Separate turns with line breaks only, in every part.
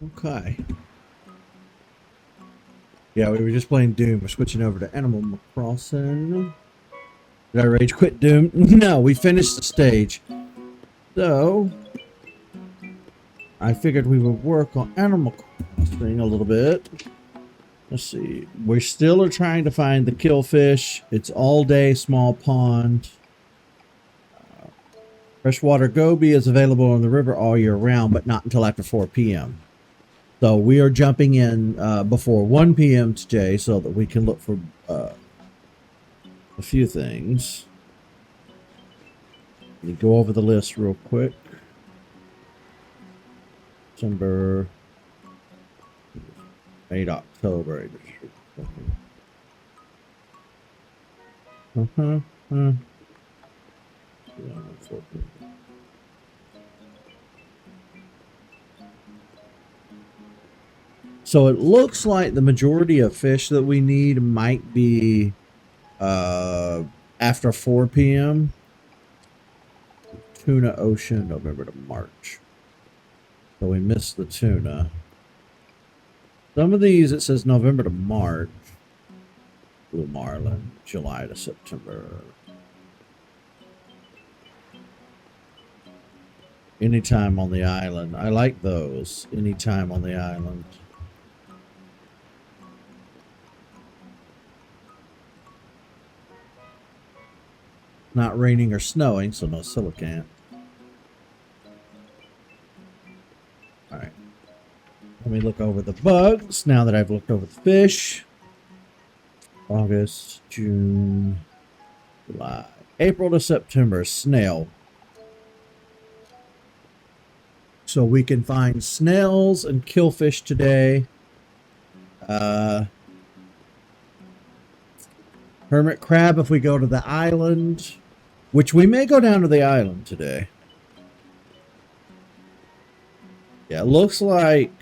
Okay. Yeah, we were just playing Doom. We're switching over to Animal Crossing. Did I rage quit Doom? No, we finished the stage. So, I figured we would work on Animal Crossing a little bit. Let's see. We still are trying to find the Killifish. It's all day, small pond. Freshwater goby is available on the river all year round, but not until after 4 p.m. So we are jumping in before 1 p.m. today so that we can look for a few things. Let me go over the list real quick. December, 8 October. So it looks like the majority of fish that we need might be after 4 p.m. Tuna Ocean, November to March. So we missed the tuna. Some of these, it says November to March. Blue Marlin, July to September. Anytime on the island. I like those. Anytime on the island. Not raining or snowing, so no silicant. Alright. Let me look over the bugs now that I've looked over the fish. August, June, July. April to September, snail. So we can find snails and killfish today. Hermit crab if we go to the island, which we may go down to the island today. Yeah, it looks like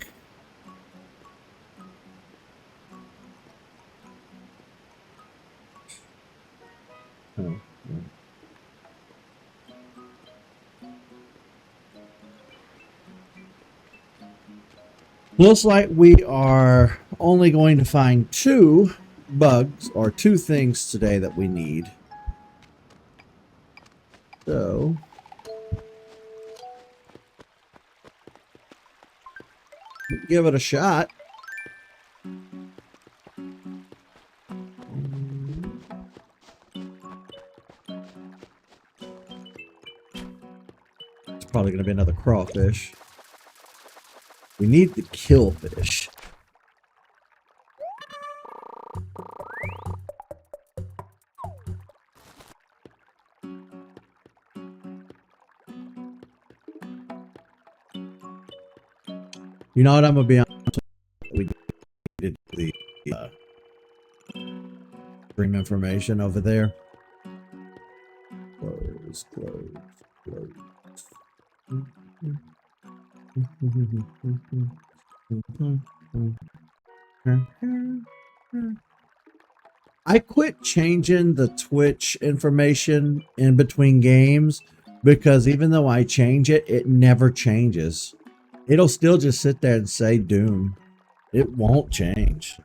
looks like we are only going to find 2 bugs or 2 things today that we need. So give it a shot. It's probably going to be another crawfish. We need the killfish. You know what? I'm going to be honest. We did the stream information over there. Close, close, close. I quit changing the Twitch information in between games because even though I change it, it never changes. It'll still just sit there and say Doom. It won't change.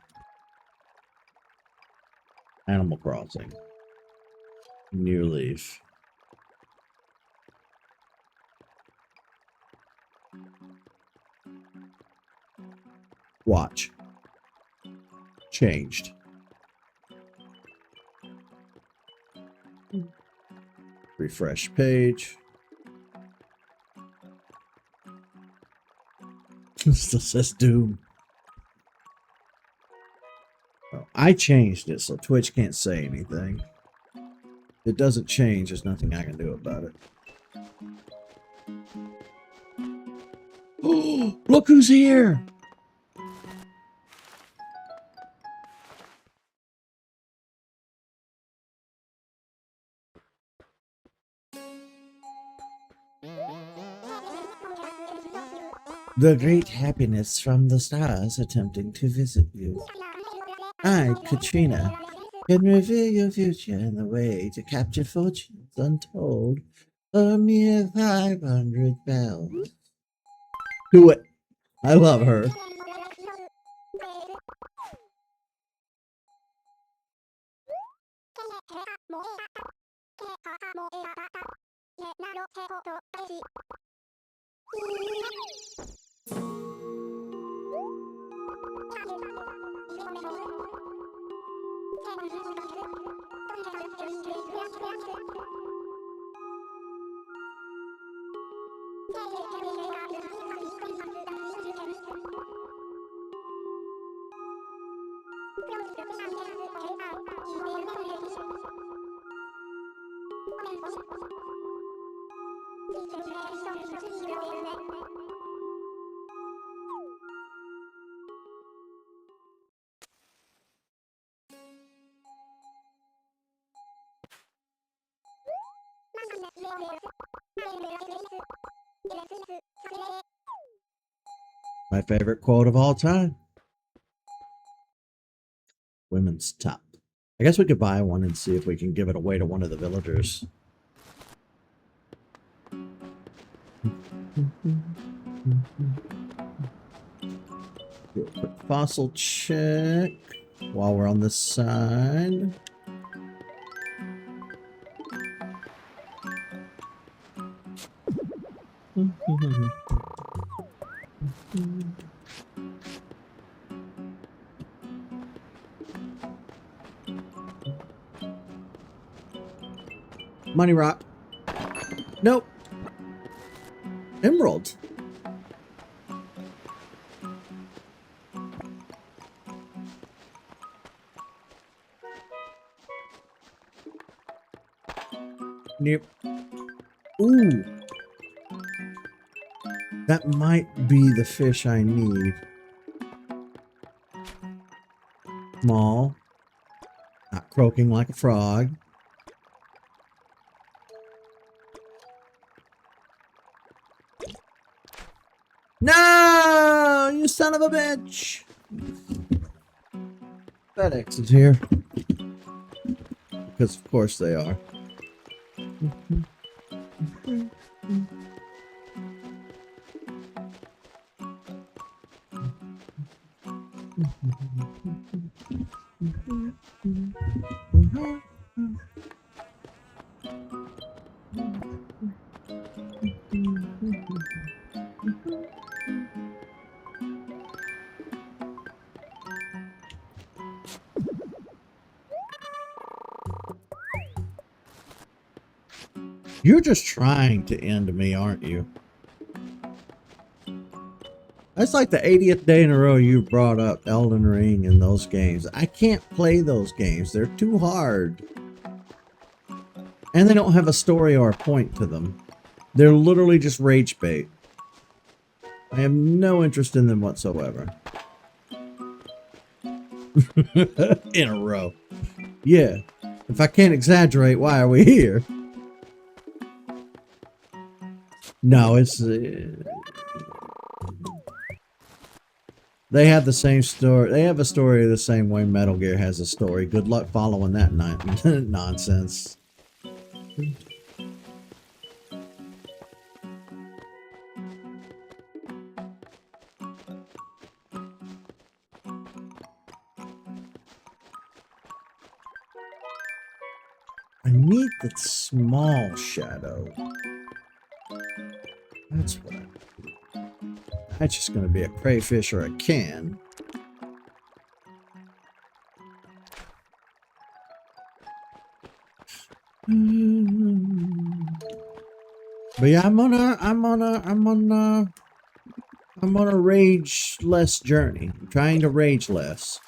Animal Crossing. New Leaf. Watch. Changed. Refresh page. Still says Doom. Oh, I changed it, so Twitch can't say anything. If it doesn't change, there's nothing I can do about it. Oh, look who's here! The great happiness from the stars attempting to visit you. I, Katrina, can reveal your future and the way to capture fortunes untold for a mere 500 bells. Do it. I love her. My favorite quote of all time. Women's top. I guess we could buy one and see if we can give it away to one of the villagers. Do a quick fossil check while we're on this side. Money rock. Nope. Emerald. Nope. Ooh. That might be the fish I need. Small. Not croaking like a frog. No! You son of a bitch! FedEx is here. Because of course they are. You're just trying to end me, aren't you? That's like the 80th day in a row you brought up Elden Ring and those games. I can't play those games. They're too hard. And they don't have a story or a point to them. They're literally just rage bait. I have no interest in them whatsoever. In a row. Yeah. If I can't exaggerate, why are we here? No, it's... they have the same story. They have a story the same way Metal Gear has a story. Good luck following that nonsense. I need the small shadow. That's what I need. That's just going to be a crayfish or a can. But yeah, I'm on a rage less journey. I'm trying to rage less.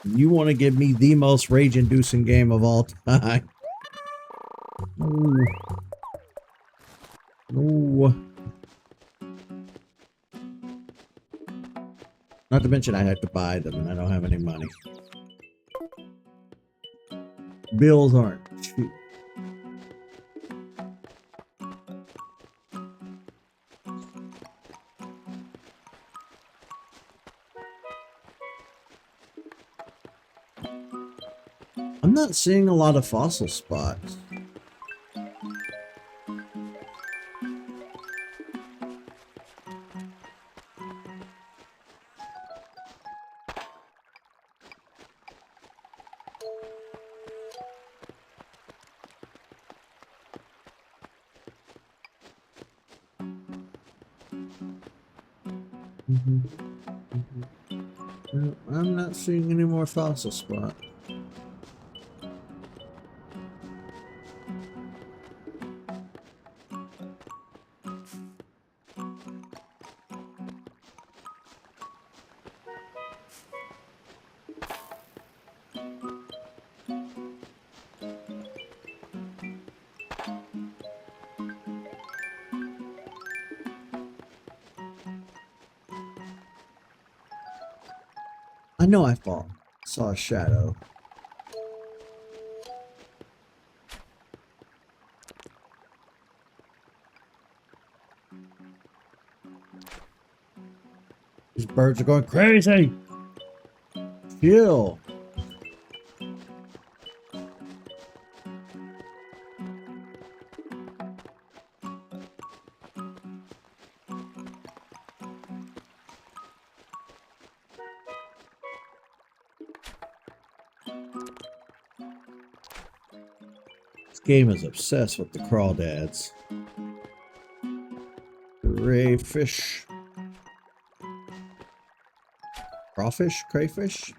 You want to give me the most rage inducing game of all time. Ooh. Ooh. Not to mention I have to buy them and I don't have any money. Bills aren't cheap. I'm not seeing a lot of fossil spots. Well, I'm not seeing any more fossil spot. I know I saw a shadow. These birds are going crazy. Chill. This game is obsessed with the crawdads. Crayfish. Crawfish? Crayfish?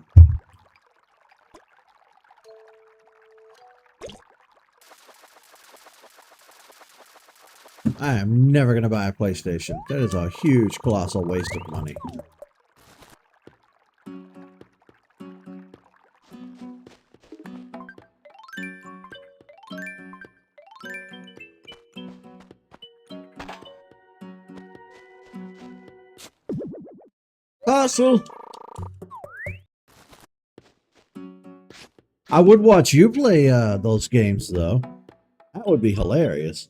I am never going to buy a PlayStation. That is a huge, colossal waste of money. Fossil! I would watch you play those games, though. That would be hilarious.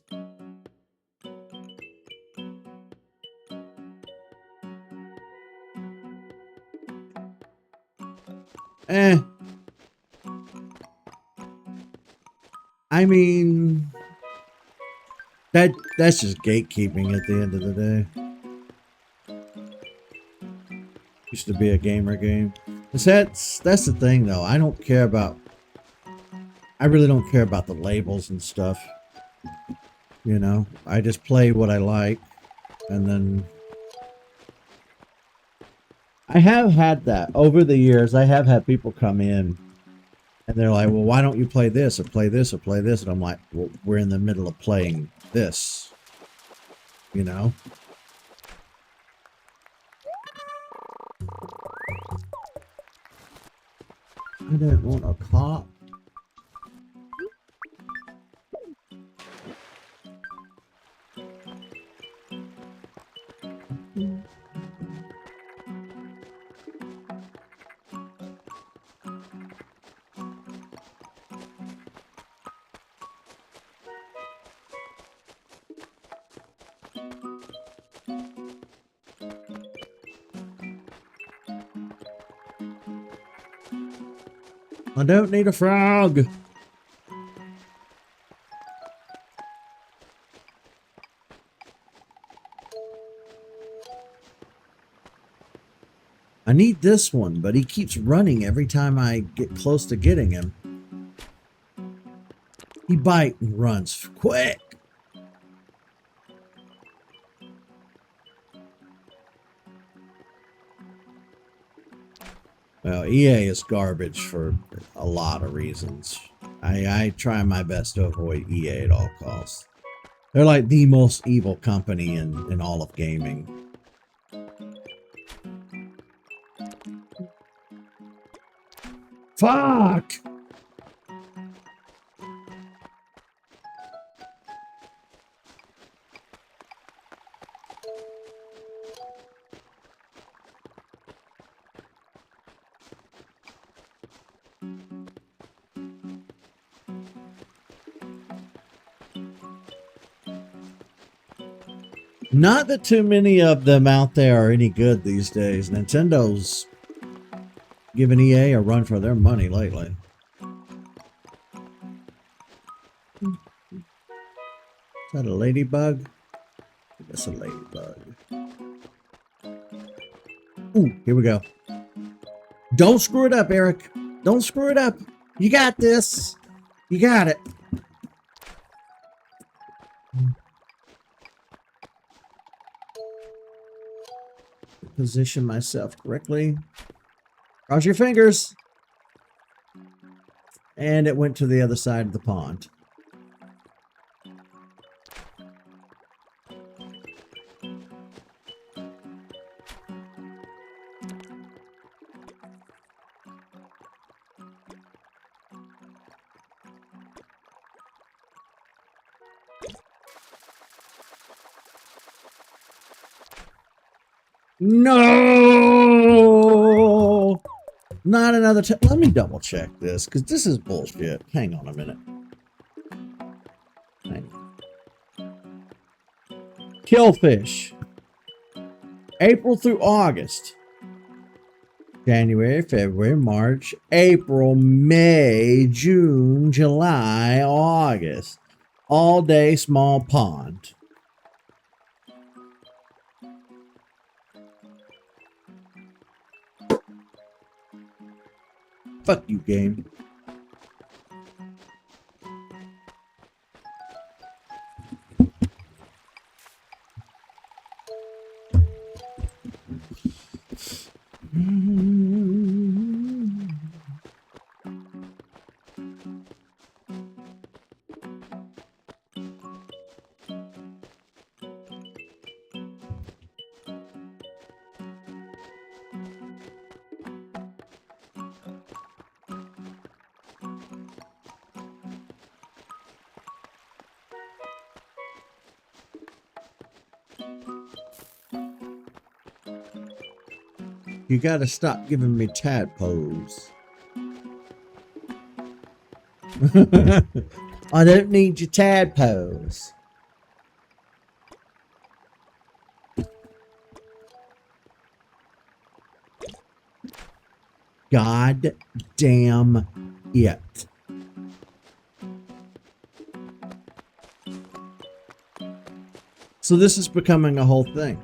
I mean, that's just gatekeeping at the end of the day. Used to be a gamer game. That's the thing, though. I really don't care about the labels and stuff. You know, I just play what I like, and then I have had that over the years. I have had people come in and they're like, well, why don't you play this or play this or play this? And I'm like, well, we're in the middle of playing this, you know? I don't want a cop. I don't need a frog. I need this one, but he keeps running every time I get close to getting him. He bites and runs quick. Well, EA is garbage for a lot of reasons. I try my best to avoid EA at all costs. They're like the most evil company in all of gaming. Fuck! Not that too many of them out there are any good these days. Nintendo's giving EA a run for their money lately. Is that a ladybug? That's a ladybug. Ooh, here we go. Don't screw it up, Eric. Don't screw it up. You got this. You got it. position myself correctly. Cross your fingers. And it went to the other side of the pond. No! Not another time. Let me double check this, because this is bullshit. Hang on a minute. Killifish. April through August. January, February, March, April, May, June, July, August. All day small pond. Fuck you, game. You gotta stop giving me tadpoles. I don't need your tadpoles. God damn it. So this is becoming a whole thing.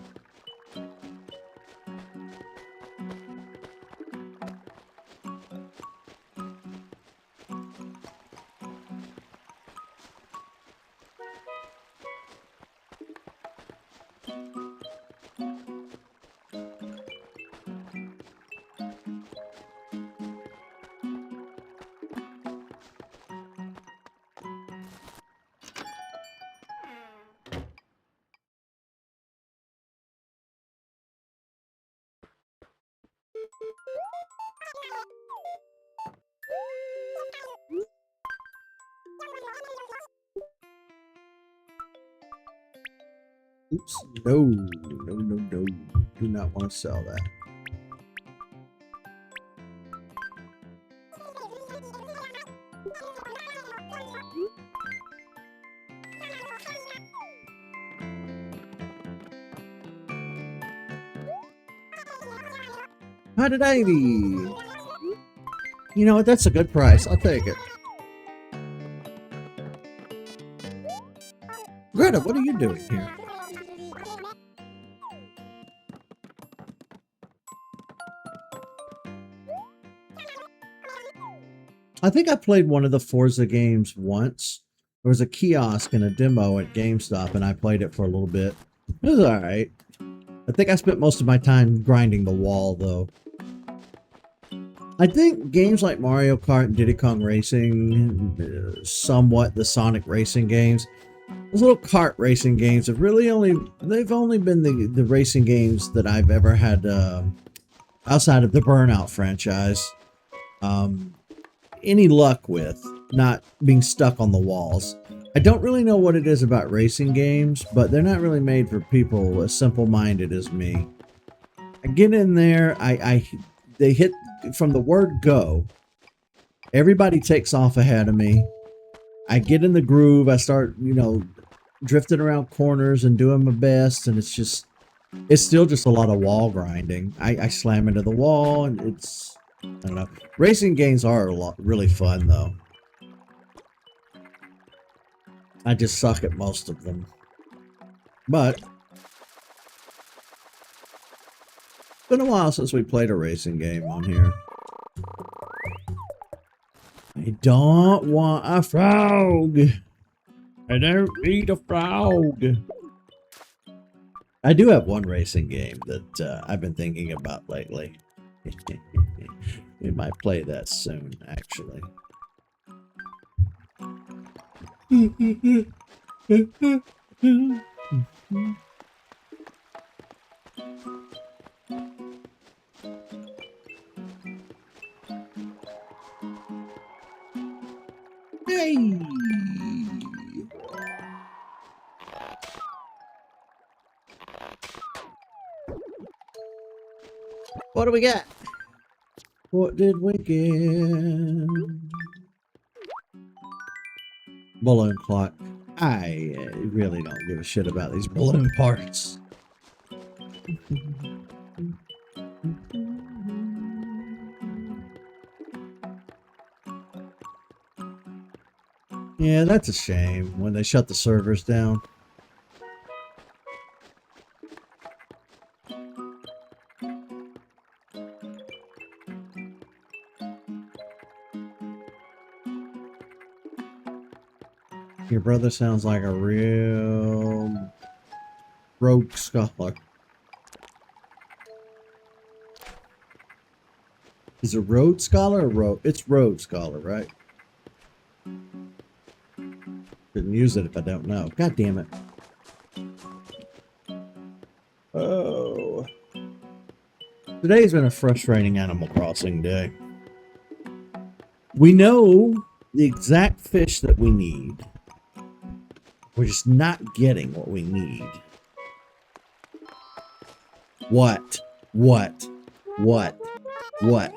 Oops. No. No, no, no. Do not want to sell that. $180. You know what? That's a good price. I'll take it. Greta, what are you doing here? I think I played one of the Forza games once. There was a kiosk and a demo at GameStop, and I played it for a little bit. It was alright. I think I spent most of my time grinding the wall, though. I think games like Mario Kart and Diddy Kong Racing, somewhat the Sonic Racing games, those little kart racing games have really they've only been the racing games that I've ever had outside of the Burnout franchise. Any luck with, not being stuck on the walls. I don't really know what it is about racing games, but they're not really made for people as simple-minded as me. I get in there, they hit from the word go. Everybody takes off ahead of me. I get in the groove. I start, drifting around corners and doing my best, and it's still just a lot of wall grinding. I slam into the wall, and I don't know. Racing games are really fun, though. I just suck at most of them. But it's been a while since we played a racing game on here. I don't want a frog. I don't need a frog. I do have one racing game that I've been thinking about lately. We might play that soon, actually. Hey! What do we got? What did we get? Balloon clock. I really don't give a shit about these balloon parts. Yeah, that's a shame when they shut the servers down. Your brother sounds like a real rogue scholar. Is it Rhodes Scholar or Road? It's Rhodes Scholar, right? Couldn't use it if I don't know. God damn it. Oh. Today's been a frustrating Animal Crossing day. We know the exact fish that we need. We're just not getting what we need. What? What? What? What?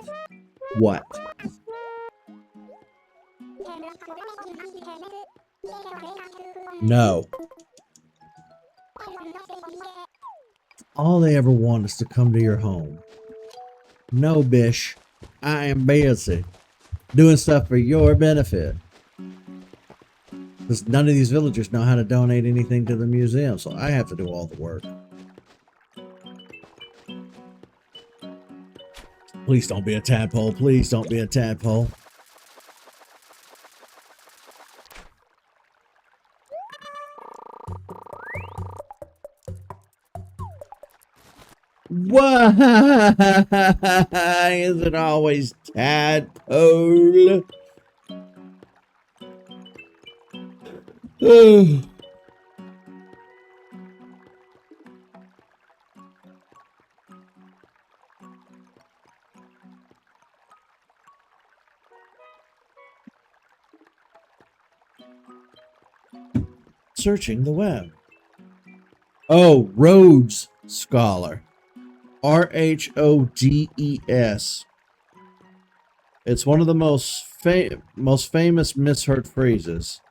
What? No. All they ever want is to come to your home. No, Bish. I am busy. Doing stuff for your benefit. Because none of these villagers know how to donate anything to the museum, so I have to do all the work. Please don't be a tadpole. Please don't be a tadpole. Why is it always tadpole? Searching the web. Oh, Rhodes Scholar. Rhodes. It's one of the most famous misheard phrases.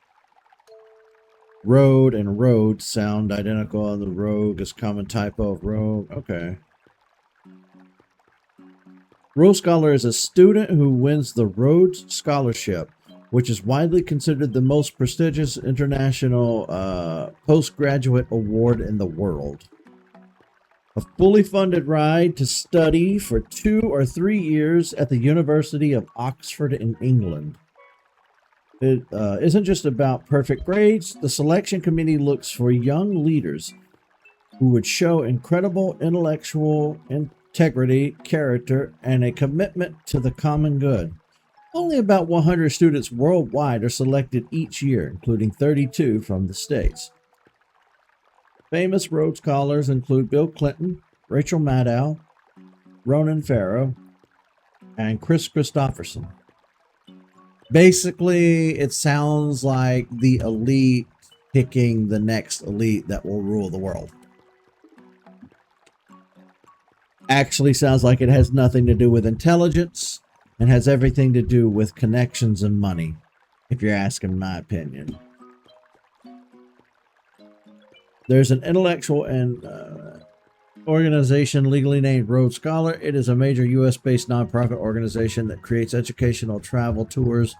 Road and road sound identical, and the rogue is common typo of rogue. Okay. Rhodes Scholar is a student who wins the Rhodes Scholarship, which is widely considered the most prestigious international postgraduate award in the world. A fully funded ride to study for 2 or 3 years at the University of Oxford in England. It isn't just about perfect grades. The selection committee looks for young leaders who would show incredible intellectual integrity, character, and a commitment to the common good. Only about 100 students worldwide are selected each year, including 32 from the States. Famous Rhodes Scholars include Bill Clinton, Rachel Maddow, Ronan Farrow, and Chris Christopherson. Basically, it sounds like the elite picking the next elite that will rule the world. Actually sounds like it has nothing to do with intelligence and has everything to do with connections and money, if you're asking my opinion. There's an intellectual and organization legally named Rhodes Scholar. It is a major U.S.-based nonprofit organization that creates educational travel tours.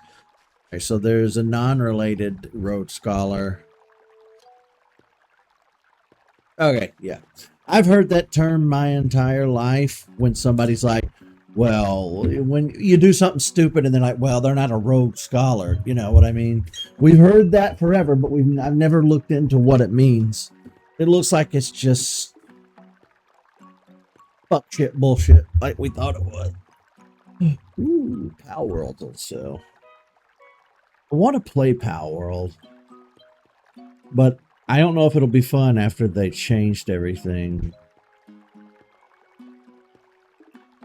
Okay, so there's a non-related Rhodes Scholar. Okay, yeah. I've heard that term my entire life when somebody's like, well, when you do something stupid and they're like, well, they're not a Rhodes Scholar. You know what I mean? We've heard that forever, but I've never looked into what it means. It looks like it's just fuck shit bullshit like we thought it was. Ooh, Power World on sale. I want to play Power World, but I don't know if it'll be fun after they changed everything.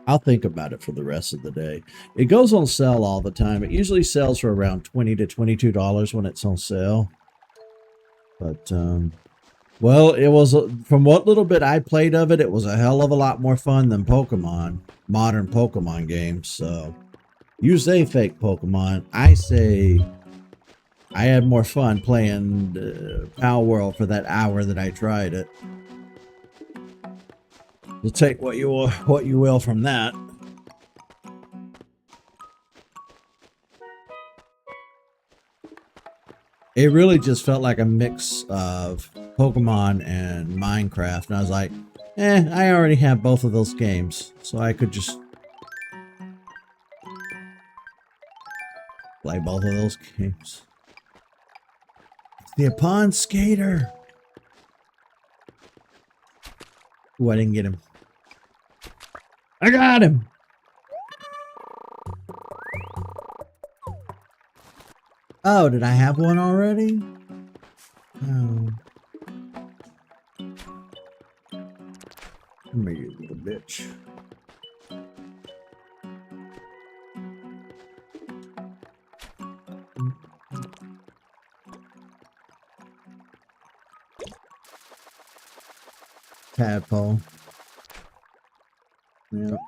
I'll think about it for the rest of the day. It goes on sale all the time. It usually sells for around $20 to $22 when it's on sale. But, well, it was, from what little bit I played of it, it was a hell of a lot more fun than Pokemon, modern Pokemon games. So, you say fake Pokemon. I say I had more fun playing Power World for that hour that I tried it. You'll take what you will from that. It really just felt like a mix of Pokemon and Minecraft, and I was like, I already have both of those games, so I could just play both of those games. The Pond Skater. Ooh, I didn't get him. I got him. Oh, did I have one already? Oh. Come here, you little bitch. Tadpole. Yep.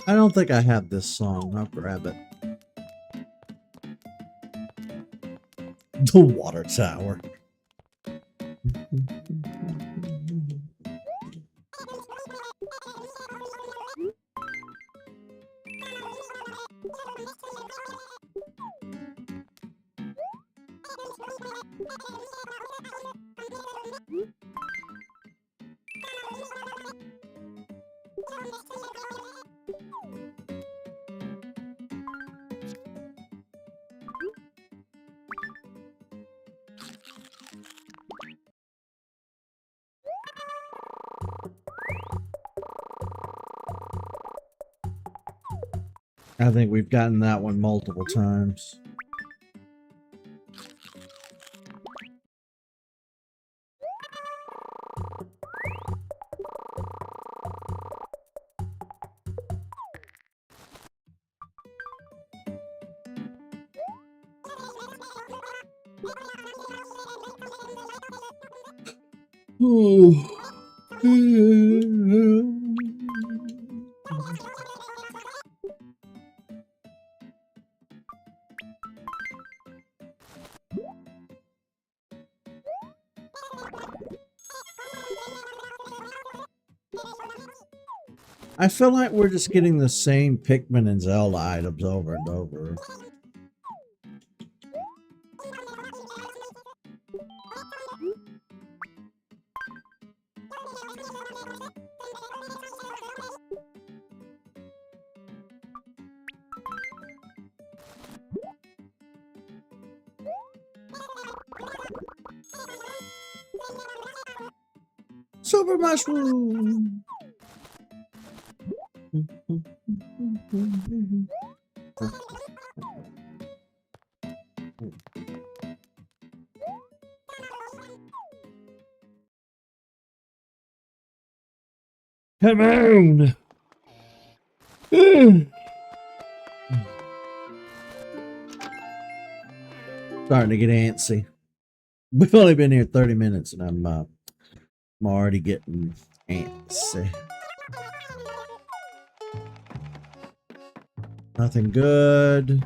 I don't think I have this song. I'll grab it. The water tower. I think we've gotten that one multiple times. I feel like we're just getting the same Pikmin and Zelda items over and over. Super Mushroom! Come on. Starting to get antsy. We've only been here 30 minutes and I'm already getting antsy. Nothing good.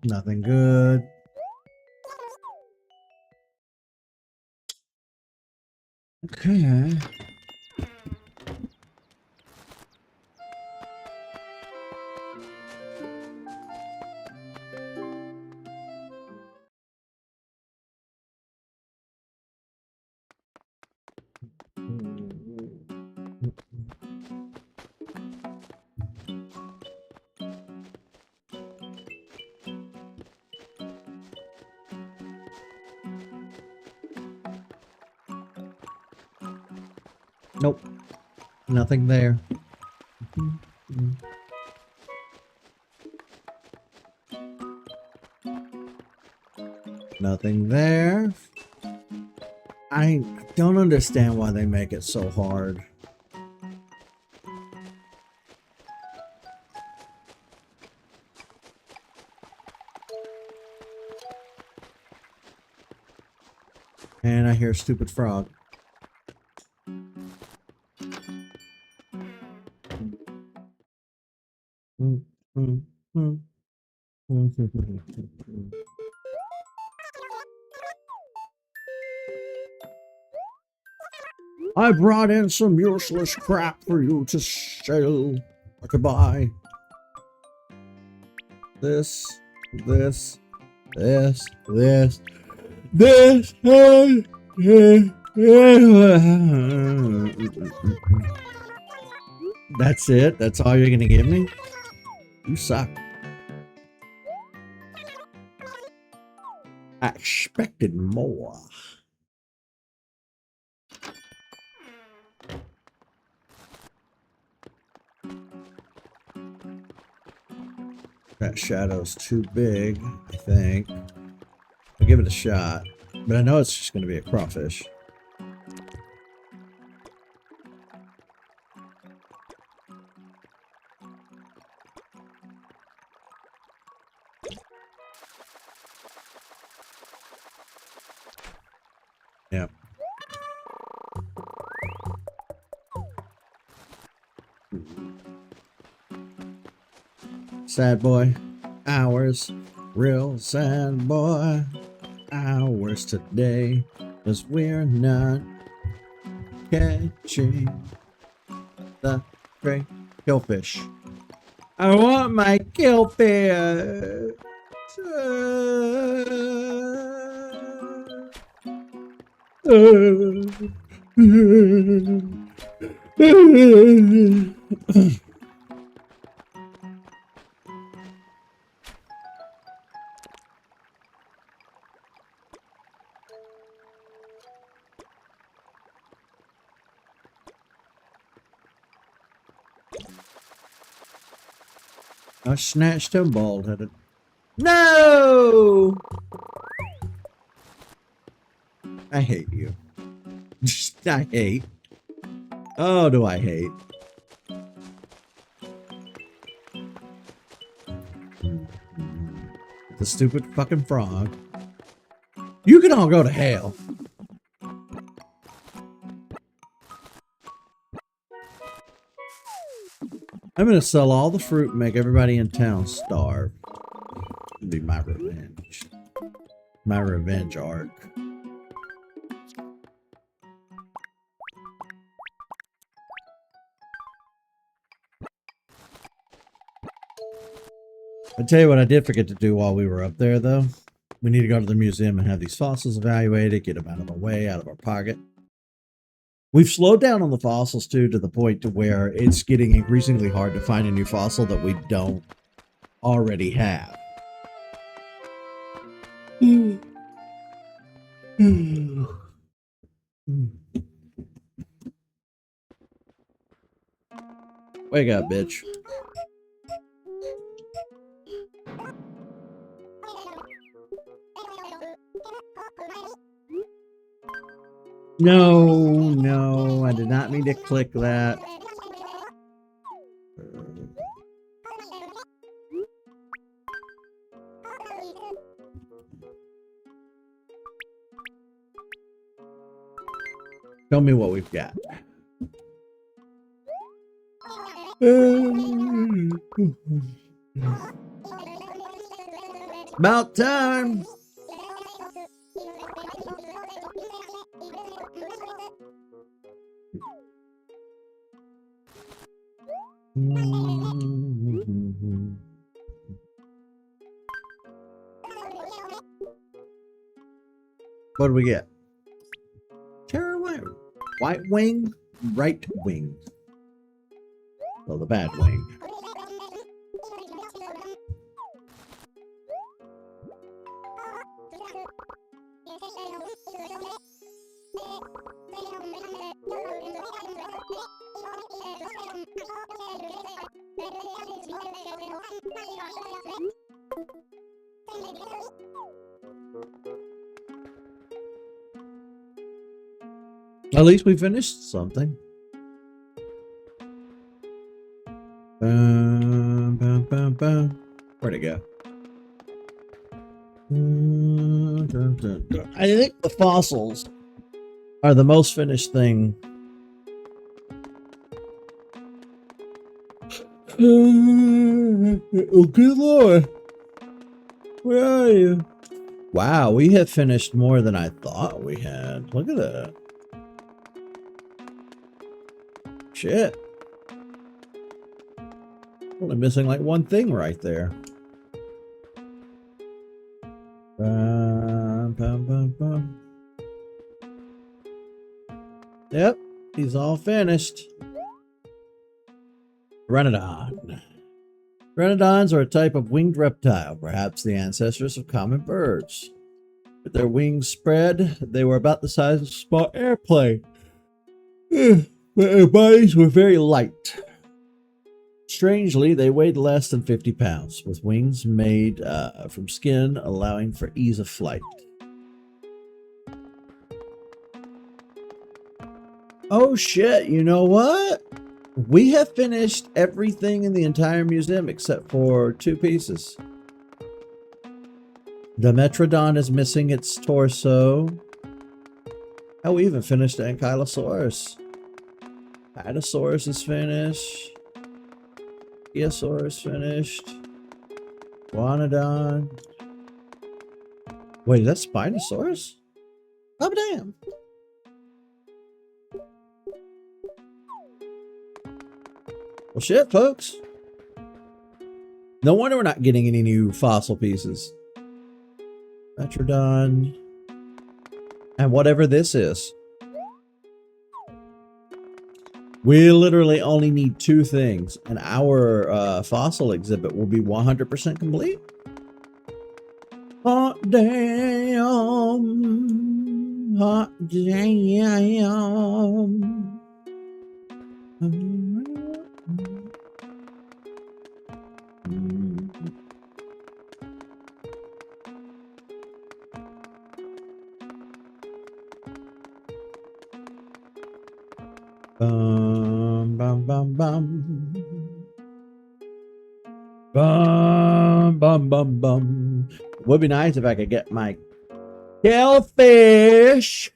Nothing good. Okay. Nope. Nothing there. Nothing there. I don't understand why they make it so hard. And I hear a stupid frog. I brought in some useless crap for you to sell or to buy. This. That's it? That's all you're gonna give me? You suck. I expected more. That shadow's too big, I think. I'll give it a shot. But I know it's just gonna be a crawfish. Yep. Sad boy. Hours. Real sad boy. Hours today. 'Cause we're not catching the great killfish. I want my killfish. I snatched him bald-headed. No! I hate you. I hate. Oh, do I hate. The stupid fucking frog. You can all go to hell. I'm gonna sell all the fruit and make everybody in town starve. It'll be my revenge. My revenge arc. I tell you what I did forget to do while we were up there, though. We need to go to the museum and have these fossils evaluated, get them out of our way, out of our pocket. We've slowed down on the fossils, too, to the point to where it's getting increasingly hard to find a new fossil that we don't already have. Wake up, bitch. No, I did not mean to click that. Tell me what we've got. About time. What do we get? Terror white wing, right wing. Well, the bad wing. At least we finished something. Where'd it go? I think the fossils are the most finished thing. Oh, good Lord. Where are you? Wow, we have finished more than I thought we had. Look at that. Shit. Only missing like one thing right there. Yep, he's all finished. Renodon. Renodons are a type of winged reptile, perhaps the ancestors of common birds. With their wings spread, they were about the size of a small airplane. But their bodies were very light. Strangely, they weighed less than 50 pounds, with wings made from skin, allowing for ease of flight. Oh shit, you know what? We have finished everything in the entire museum except for 2 pieces. The Metrodon is missing its torso. Oh, we even finished the Ankylosaurus. Patasaurus is finished. Eosaurus finished. Guanodon. Wait, that's Spinosaurus? Oh, damn. Well, shit, folks. No wonder we're not getting any new fossil pieces. Metrodon. And whatever this is. We literally only need 2 things, and our fossil exhibit will be 100% complete. Hot damn. Hot damn. Bum, bum, bum, bum. Bum, bum, bum, bum. It would be nice if I could get my Killifish.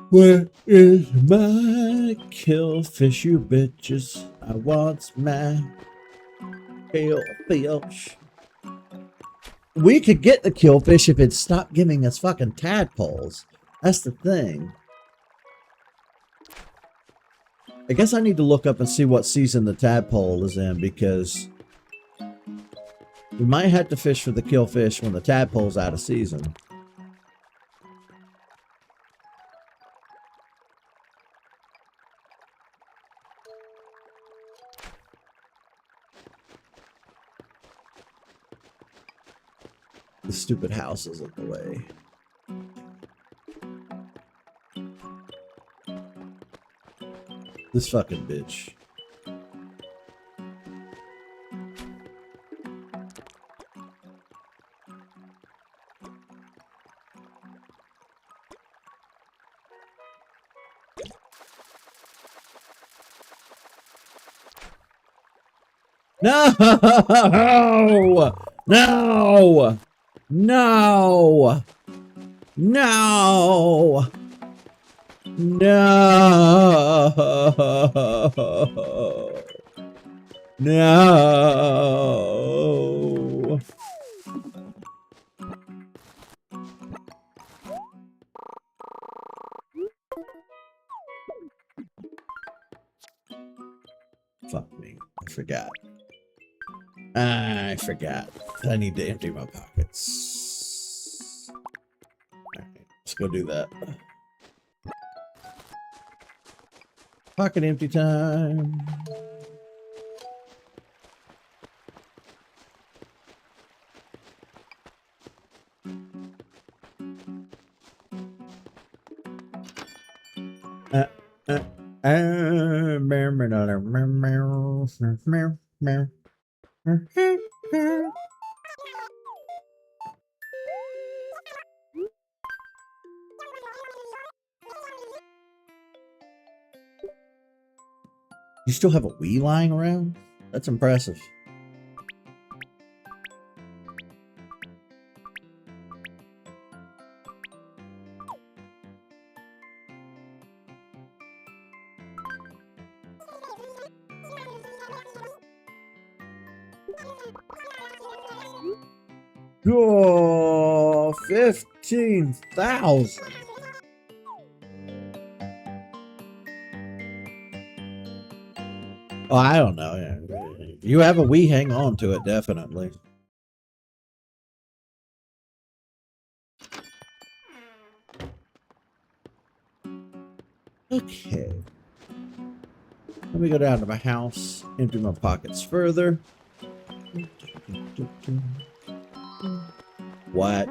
Where is my Killifish, you bitches? I want my Killifish. We could get the Killifish if it stopped giving us fucking tadpoles. That's the thing. I guess I need to look up and see what season the tadpole is in, because we might have to fish for the Killifish when the tadpole's out of season. The stupid house is in the way. This fucking bitch. No! No! No! No! No! No! Fuck me. I forgot. I forgot. I need to empty my pockets. Alright, let's go do that. Pocket empty time. You still have a Wii lying around? That's impressive. Oh, 15,000. Oh, I don't know. You have a Wii, hang on to it, definitely. Okay. Let me go down to my house, empty my pockets further. What?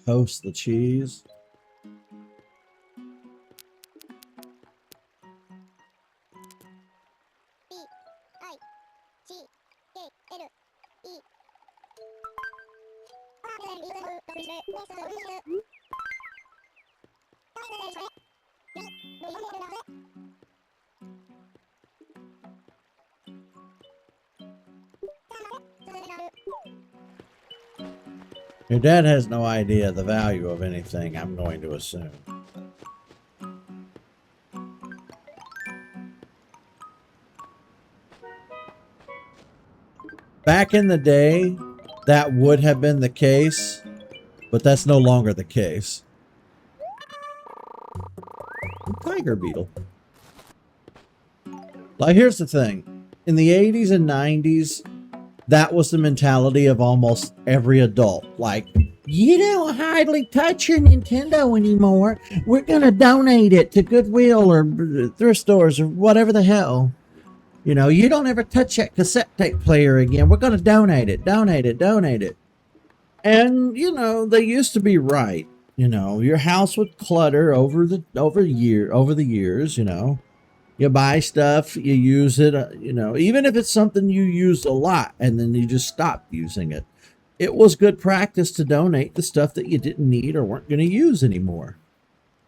Toast the cheese. Your dad has no idea the value of anything, I'm going to assume. Back in the day, that would have been the case, but that's no longer the case. Tiger beetle. Like, here's the thing. In the 80s and 90s, that was the mentality of almost every adult. Like, you don't hardly touch your Nintendo anymore. We're going to donate it to Goodwill or thrift stores or whatever the hell. You know, you don't ever touch that cassette tape player again. We're going to donate it, donate it, donate it. And, you know, they used to be right. You know, your house would clutter over the years, you know. You buy stuff, you use it, you know, even if it's something you used a lot and then you just stopped using it. It was good practice to donate the stuff that you didn't need or weren't going to use anymore.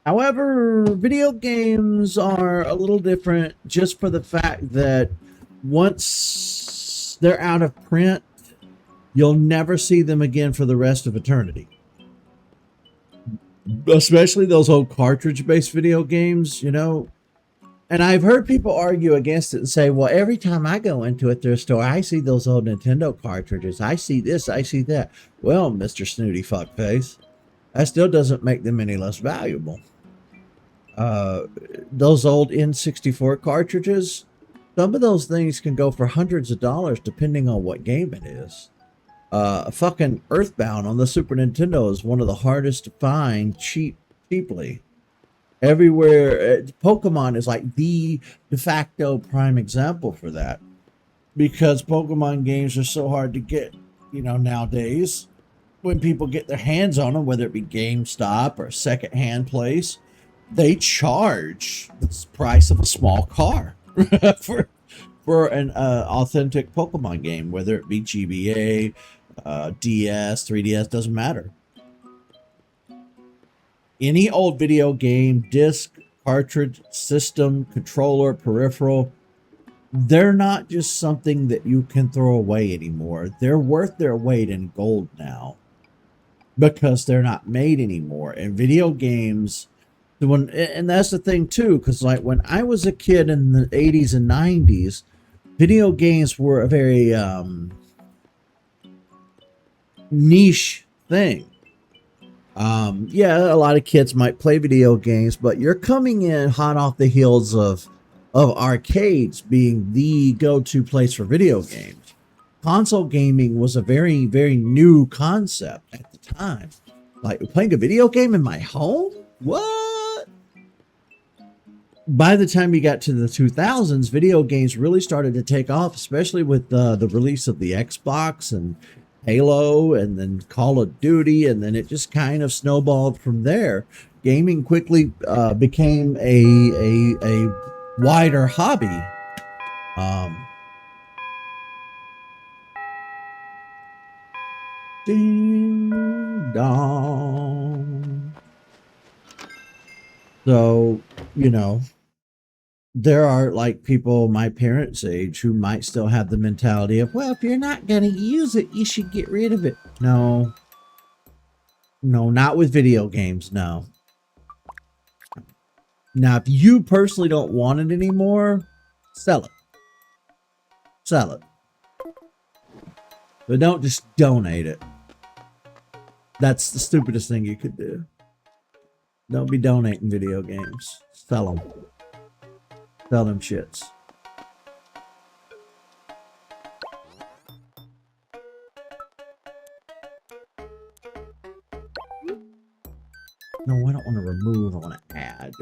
However, video games are a little different just for the fact that once they're out of print, you'll never see them again for the rest of eternity. Especially those old cartridge-based video games, you know. And I've heard people argue against it and say, well, every time I go into a thrift store, I see those old Nintendo cartridges. I see this, I see that. Well, Mr. Snooty Fuckface, that still doesn't make them any less valuable. Those old N64 cartridges, some of those things can go for hundreds of dollars depending on what game it is. Fucking Earthbound on the Super Nintendo is one of the hardest to find cheaply. Everywhere, Pokemon is like the de facto prime example for that, because Pokemon games are so hard to get, nowadays. When people get their hands on them, whether it be GameStop or secondhand place, they charge the price of a small car for an authentic Pokemon game, whether it be GBA, DS, 3DS, doesn't matter. Any old video game, disc, cartridge, system, controller, peripheral, they're not just something that you can throw away anymore. They're worth their weight in gold now because they're not made anymore. And video games, and that's the thing too, because like when I was a kid in the 80s and 90s, video games were a very niche thing. Yeah, a lot of kids might play video games, but you're coming in hot off the heels of arcades being the go-to place for video games. Console gaming was a very, very new concept at the time. Like playing a video game in my home? What? By the time you got to the 2000s, video games really started to take off, especially with the release of the Xbox and Halo and then Call of Duty, and then it just kind of snowballed from there. Gaming quickly became a wider hobby. Ding dong. So, there are like people my parents' age who might still have the mentality of, well, if you're not going to use it, you should get rid of it. No, not with video games. No. Now, if you personally don't want it anymore, sell it. Sell it. But don't just donate it. That's the stupidest thing you could do. Don't be donating video games. Sell them. Sell them shits. No, I don't want to remove. I want to add.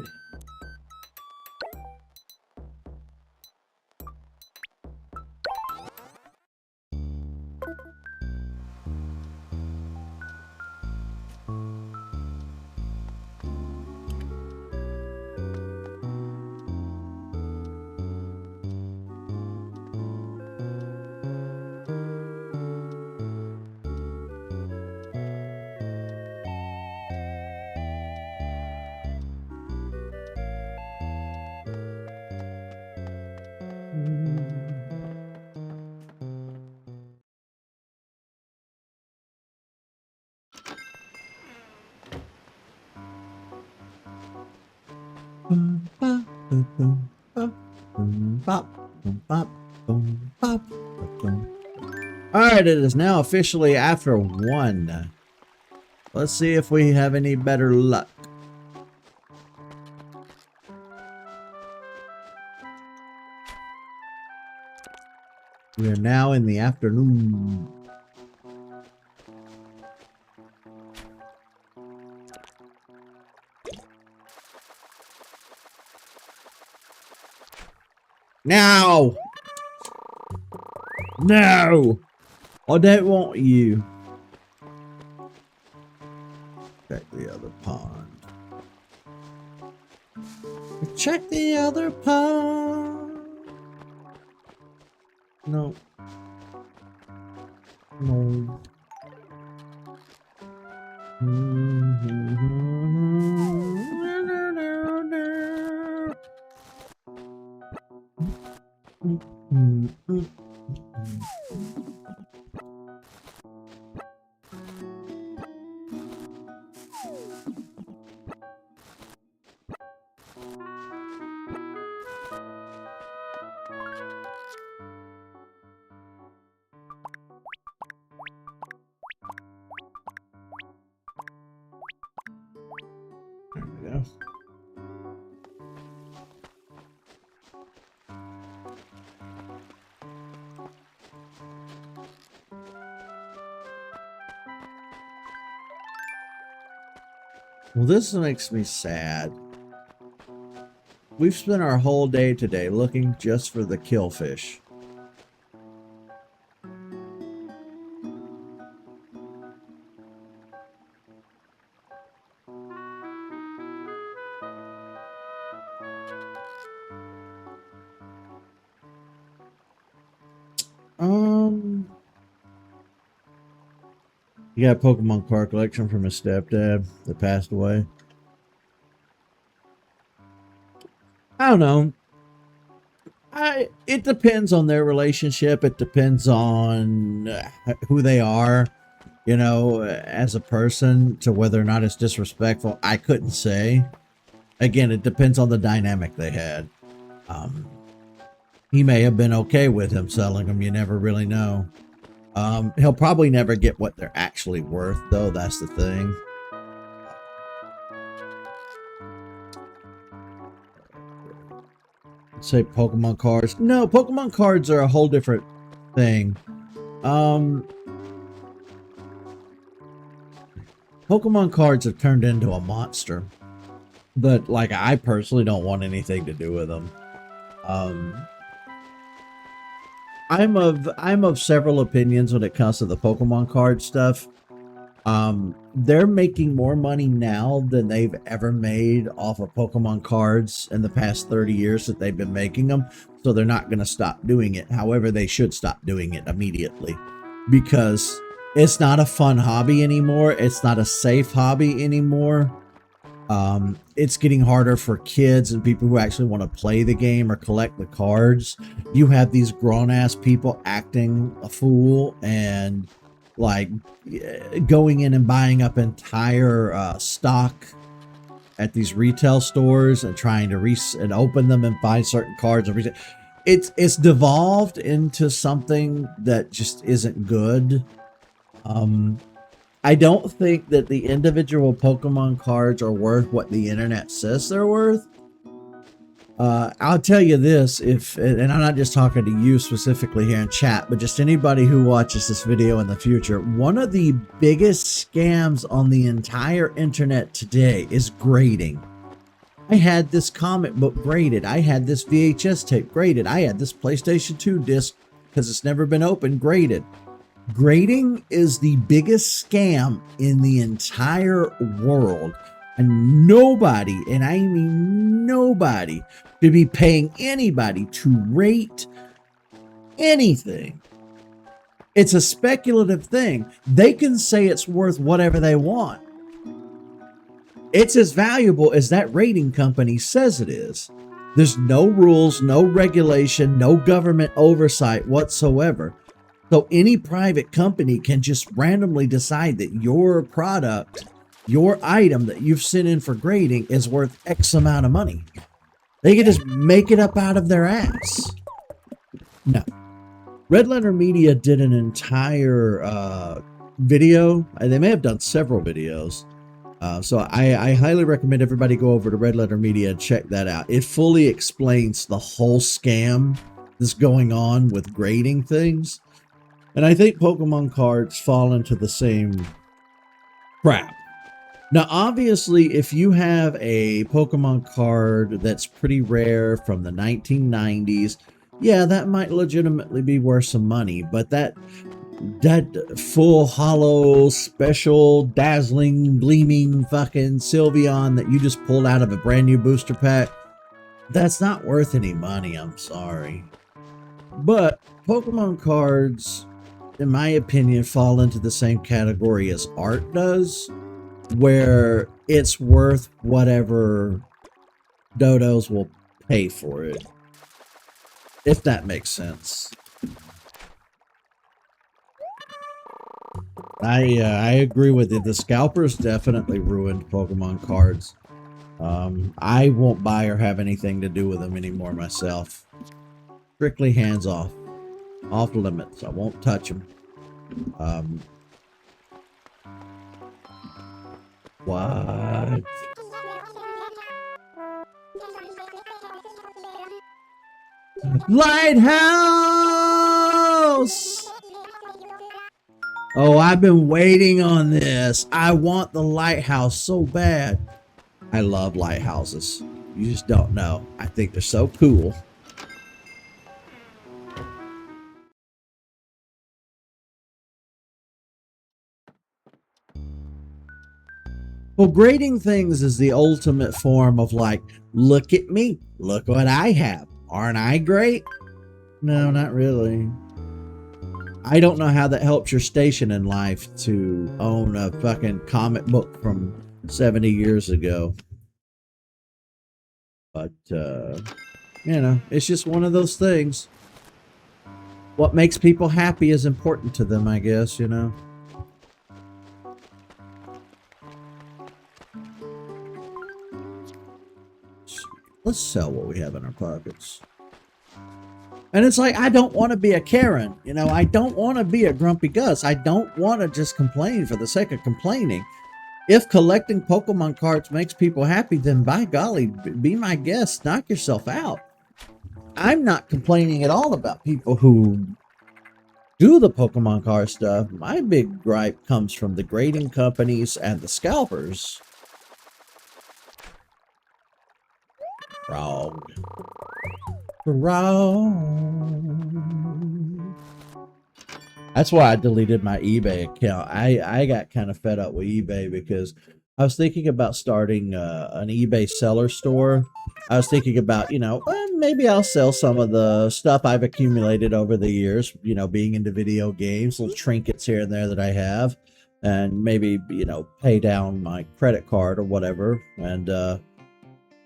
Alright, it is now officially after 1. Let's see if we have any better luck. We are now in the afternoon. Now! No! I don't want you. Check the other pond. Check the other pond. No. No. There we go. Well, this makes me sad. We've spent our whole day today looking just for the Killifish. He got a Pokemon card collection from his stepdad that passed away. I don't know. It depends on their relationship. It depends on who they are, you know, as a person, to whether or not it's disrespectful. I couldn't say. Again, it depends on the dynamic they had. He may have been okay with him selling them. You never really know. He'll probably never get what they're actually worth, though. That's the thing. Say Pokemon cards. No, Pokemon cards are a whole different thing. Pokemon cards have turned into a monster. But, like, I personally don't want anything to do with them. I'm of several opinions when it comes to the Pokemon card stuff. They're making more money now than they've ever made off of Pokemon cards in the past 30 years that they've been making them. So they're not going to stop doing it. However, they should stop doing it immediately, because it's not a fun hobby anymore. It's not a safe hobby anymore. It's getting harder for kids and people who actually want to play the game or collect the cards. You have these grown-ass people acting a fool and like going in and buying up entire stock at these retail stores and trying to and open them and buy certain cards and it's devolved into something that just isn't good. I don't think that the individual Pokemon cards are worth what the internet says they're worth. I'll tell you this, and I'm not just talking to you specifically here in chat, but just anybody who watches this video in the future, one of the biggest scams on the entire internet today is grading. I had this comic book graded. I had this VHS tape graded. I had this PlayStation 2 disc, because it's never been opened, graded. Grading is the biggest scam in the entire world. And nobody, and I mean nobody, should be paying anybody to rate anything. It's a speculative thing. They can say it's worth whatever they want. It's as valuable as that rating company says it is. There's no rules, no regulation, no government oversight whatsoever. So any private company can just randomly decide that your product, your item that you've sent in for grading, is worth X amount of money. They can just make it up out of their ass. No. Red Letter Media did an entire video. They may have done several videos. So I highly recommend everybody go over to Red Letter Media and check that out. It fully explains the whole scam that's going on with grading things. And I think Pokemon cards fall into the same crap. Now, obviously, if you have a Pokemon card that's pretty rare from the 1990s, yeah, that might legitimately be worth some money. But that full hollow, special, dazzling, gleaming fucking Sylveon that you just pulled out of a brand new booster pack, that's not worth any money, I'm sorry. But Pokemon cards, in my opinion, fall into the same category as art does, where it's worth whatever dodos will pay for it, if that makes sense. I agree with you. The scalpers definitely ruined Pokemon cards. I won't buy or have anything to do with them anymore myself. Strictly hands off. Off limits. I won't touch them. What? Lighthouse! Oh, I've been waiting on this. I want the lighthouse so bad. I love lighthouses. You just don't know. I think they're so cool. Well, grading things is the ultimate form of like, look at me. Look what I have. Aren't I great? No, not really. I don't know how that helps your station in life to own a fucking comic book from 70 years ago. But, you know, it's just one of those things. What makes people happy is important to them, I guess, you know. Let's sell what we have in our pockets. And it's like, I don't want to be a Karen. You know, I don't want to be a grumpy Gus. I don't want to just complain for the sake of complaining. If collecting Pokemon cards makes people happy, then by golly, be my guest. Knock yourself out. I'm not complaining at all about people who do the Pokemon card stuff. My big gripe comes from the grading companies and the scalpers. Wrong. Wrong. That's why I deleted my eBay account. I got kind of fed up with eBay because I was thinking about starting an eBay seller store. I was thinking about, you know, maybe I'll sell some of the stuff I've accumulated over the years, you know, being into video games, little trinkets here and there that I have, and maybe, you know, pay down my credit card or whatever. And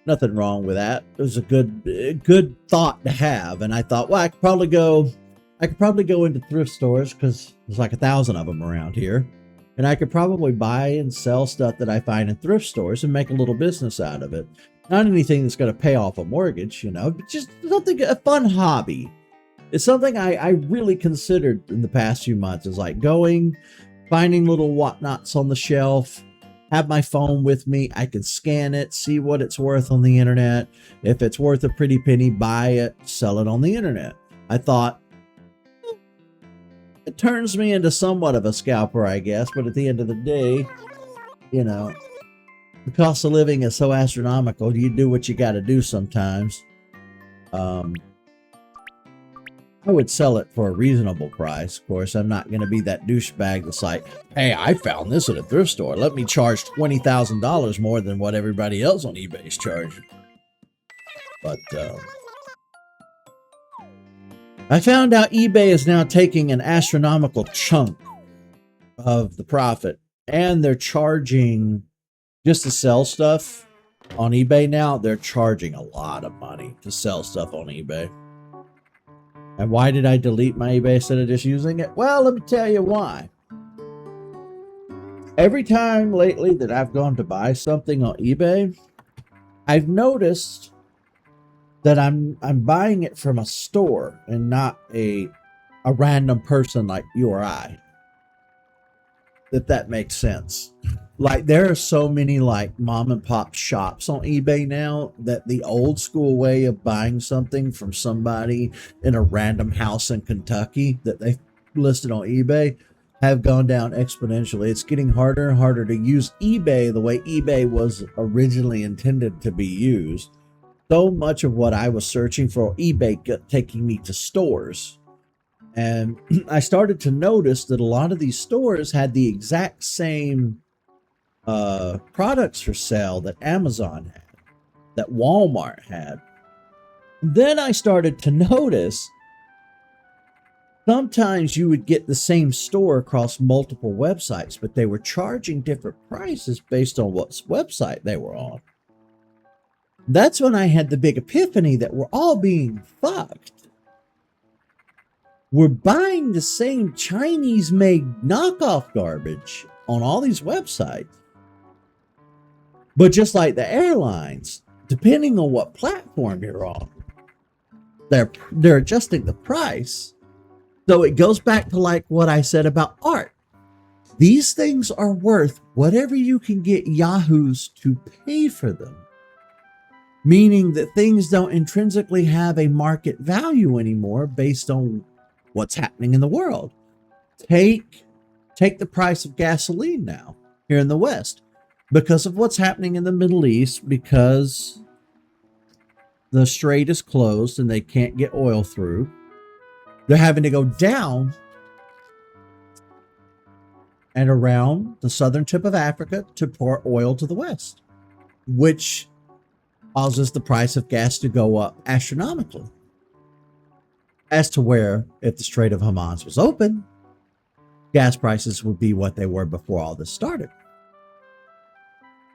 nothing wrong with that. It was a good thought to have. And I thought, well, I could probably go into thrift stores because there's like 1,000 of them around here. And I could probably buy and sell stuff that I find in thrift stores and make a little business out of it. Not anything that's going to pay off a mortgage, you know, but just something, a fun hobby. It's something I really considered in the past few months, is like going, finding little whatnots on the shelf, have my phone with me. I can scan it, see what it's worth on the internet. If it's worth a pretty penny, buy it, sell it on the internet. I thought, it turns me into somewhat of a scalper, I guess. But at the end of the day, you know, the cost of living is so astronomical. You do what you got to do sometimes. I would sell it for a reasonable price. Of course, I'm not going to be that douchebag that's like, hey, I found this at a thrift store. Let me charge $20,000 more than what everybody else on eBay is charging. But I found out eBay is now taking an astronomical chunk of the profit, and they're charging, just to sell stuff on eBay now, they're charging a lot of money to sell stuff on eBay. And why did I delete my eBay instead of just using it? Well, let me tell you why. Every time lately that I've gone to buy something on eBay, I've noticed that I'm buying it from a store and not a random person like you or I. If that makes sense. Like, there are so many like mom and pop shops on eBay now that the old school way of buying something from somebody in a random house in Kentucky that they listed on eBay have gone down exponentially. It's getting harder and harder to use eBay the way eBay was originally intended to be used. So much of what I was searching for eBay kept taking me to stores. And I started to notice that a lot of these stores had the exact same products for sale that Amazon had, that Walmart had. Then I started to notice sometimes you would get the same store across multiple websites, but they were charging different prices based on what website they were on. That's when I had the big epiphany that we're all being fucked. We're buying the same Chinese-made knockoff garbage on all these websites. But just like the airlines, depending on what platform you're on, they're adjusting the price. So it goes back to like what I said about art. These things are worth whatever you can get yahoos to pay for them. Meaning that things don't intrinsically have a market value anymore based on what's happening in the world. Take Take the price of gasoline now here in the West because of what's happening in the Middle East, because the strait is closed and they can't get oil through. They're having to go down and around the southern tip of Africa to pour oil to the West, which causes the price of gas to go up astronomically. As to where, if the Strait of Hormuz was open, gas prices would be what they were before all this started.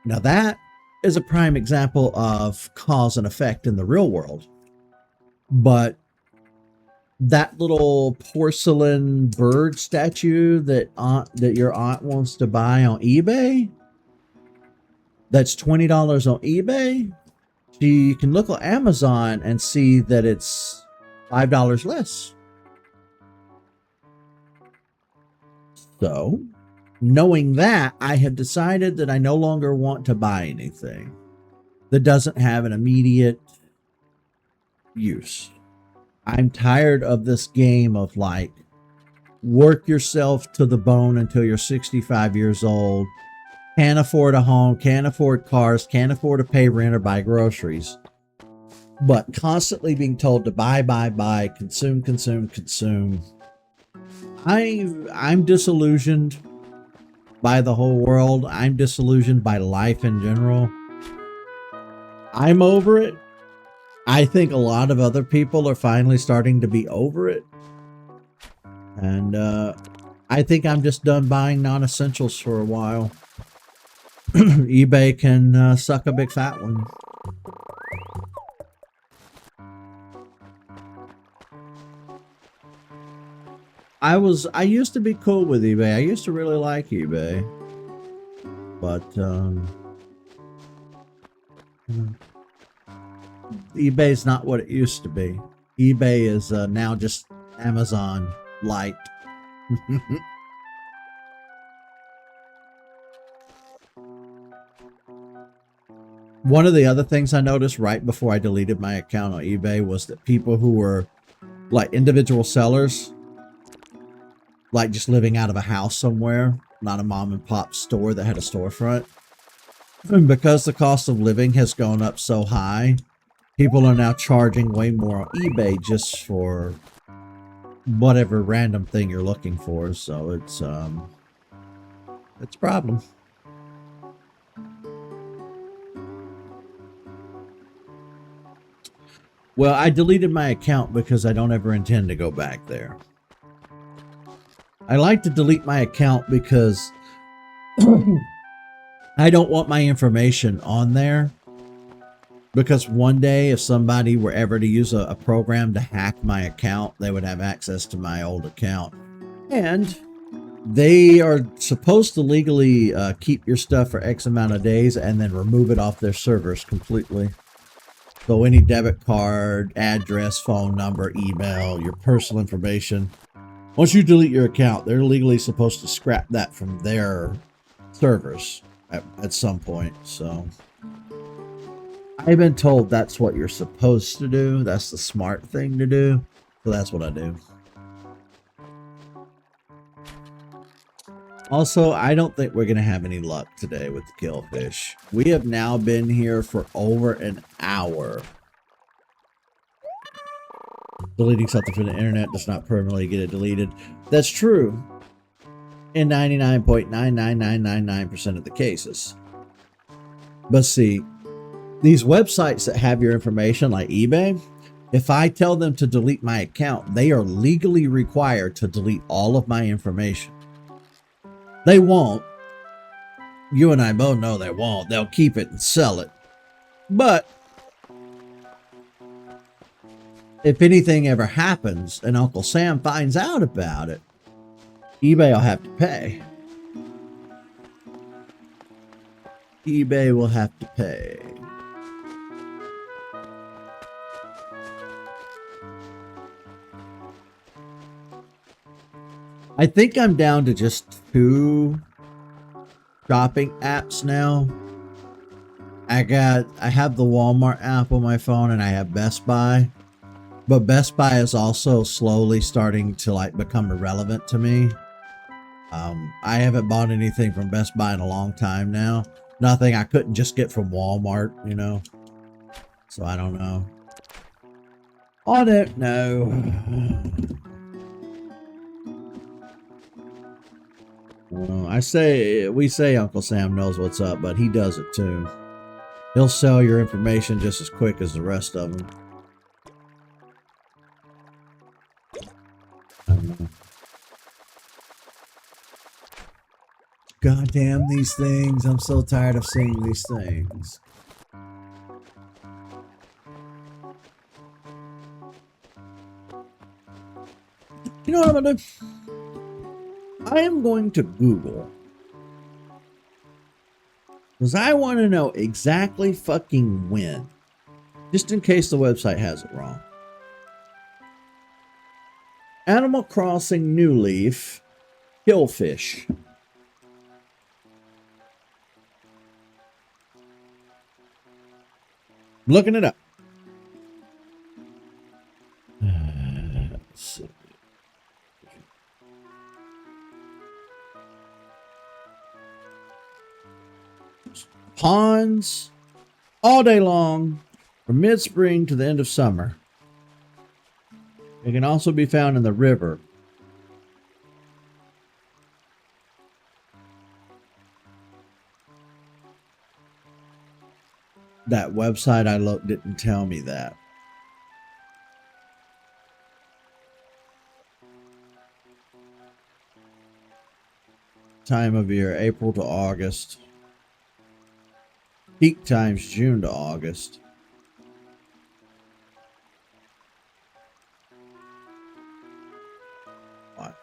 Now that is a prime example of cause and effect in the real world. But that little porcelain bird statue that your aunt wants to buy on eBay, that's $20 on eBay. She can look on Amazon and see that it's $5 less. So, knowing that, I have decided that I no longer want to buy anything that doesn't have an immediate use. I'm tired of this game of like, work yourself to the bone until you're 65 years old, can't afford a home, can't afford cars, can't afford to pay rent or buy groceries, but constantly being told to buy, consume, consume, consume. I'm disillusioned by the whole world. I'm disillusioned by life in general. I'm over it. I think a lot of other people are finally starting to be over it. And I think I'm just done buying non-essentials for a while. eBay can suck a big fat one. I used to be cool with eBay. I used to really like eBay. But eBay's not what it used to be. eBay is now just Amazon Lite. One of the other things I noticed right before I deleted my account on eBay was that people who were like individual sellers, like just living out of a house somewhere, not a mom and pop store that had a storefront, and because the cost of living has gone up so high, people are now charging way more on eBay just for whatever random thing you're looking for. So it's a problem. Well, I deleted my account because I don't ever intend to go back there. I like to delete my account because I don't want my information on there. Because one day, if somebody were ever to use a program to hack my account, they would have access to my old account. And they are supposed to legally keep your stuff for X amount of days and then remove it off their servers completely. So any debit card, address, phone number, email, your personal information. Once you delete your account, they're legally supposed to scrap that from their servers at some point. So I've been told that's what you're supposed to do. That's the smart thing to do. So that's what I do. Also, I don't think we're going to have any luck today with the Killifish. We have now been here for over an hour. Deleting something from the internet does not permanently get it deleted. That's true in 99.99999% of the cases. But see, these websites that have your information like eBay, if I tell them to delete my account, they are legally required to delete all of my information. They won't. You and I both know they won't. They'll keep it and sell it. But if anything ever happens and Uncle Sam finds out about it, eBay will have to pay. eBay will have to pay. I think I'm down to just 2 shopping apps now. I have the Walmart app on my phone and I have Best Buy. But Best Buy is also slowly starting to like become irrelevant to me. I haven't bought anything from Best Buy in a long time now. Nothing I couldn't just get from Walmart, you know. So I don't know. I don't know. We say Uncle Sam knows what's up, but he does it too. He'll sell your information just as quick as the rest of them. I don't know. God damn these things. I'm so tired of seeing these things. You know what I'm gonna do? I am going to Google. Because I want to know exactly fucking when. Just in case the website has it wrong. Animal Crossing New Leaf. Killifish. Looking it up. Let's see. Ponds all day long from mid-spring to the end of summer. It can also be found in the river. That website I looked didn't tell me that. Time of year, April to August. Peak times, June to August. What?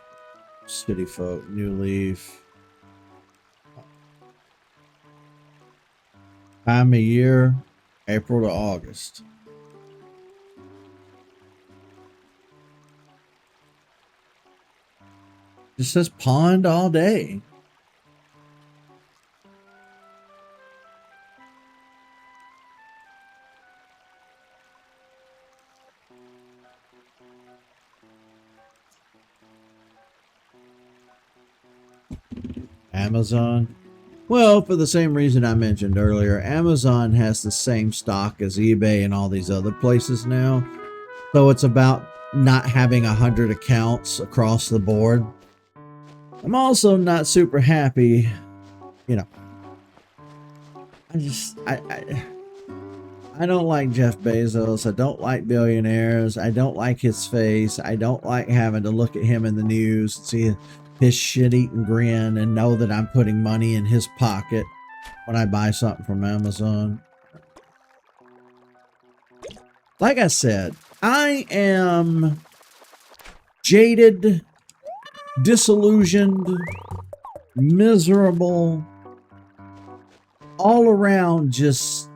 City folk, New Leaf. Time of year, April to August. It says pond all day. Amazon. Well, for the same reason I mentioned earlier, Amazon has the same stock as eBay and all these other places now. So it's about not having 100 accounts across the board. I'm also not super happy, you know. I don't like Jeff Bezos. I don't like billionaires. I don't like his face. I don't like having to look at him in the news and see his shit-eating grin and know that I'm putting money in his pocket when I buy something from Amazon. Like I said, I am jaded, disillusioned, miserable, all around just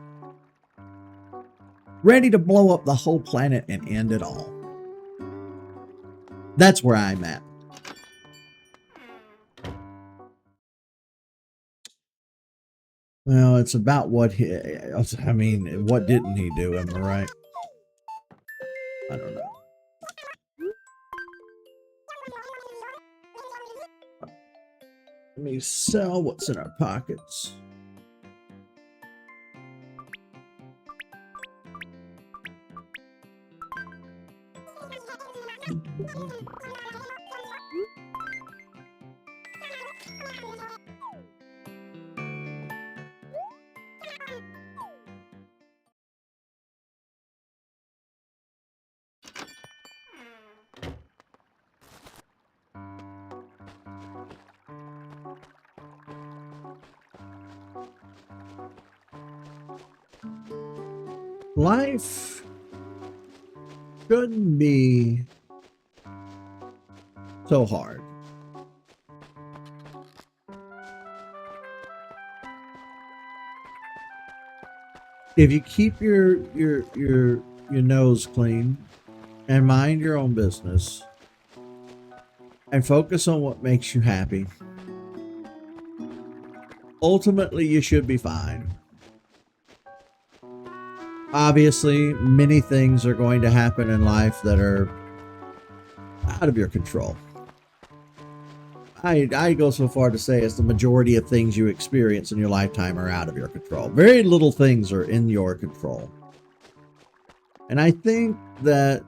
ready to blow up the whole planet and end it all. That's where I'm at. Well, it's about what what didn't he do? Am I right? I don't know. Let me sell what's in our pockets. Life shouldn't be so hard. If you keep your nose clean and mind your own business and focus on what makes you happy, ultimately you should be fine. Obviously, many things are going to happen in life that are out of your control. I go so far to say as the majority of things you experience in your lifetime are out of your control. Very little things are in your control. And I think that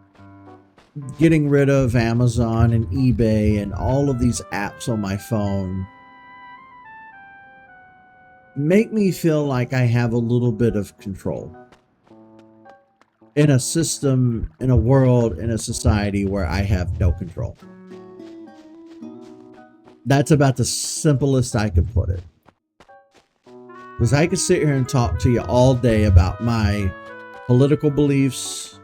getting rid of Amazon and eBay and all of these apps on my phone make me feel like I have a little bit of control in a system, in a world, in a society where I have no control. That's about the simplest I can put it. Because I could sit here and talk to you all day about my political beliefs,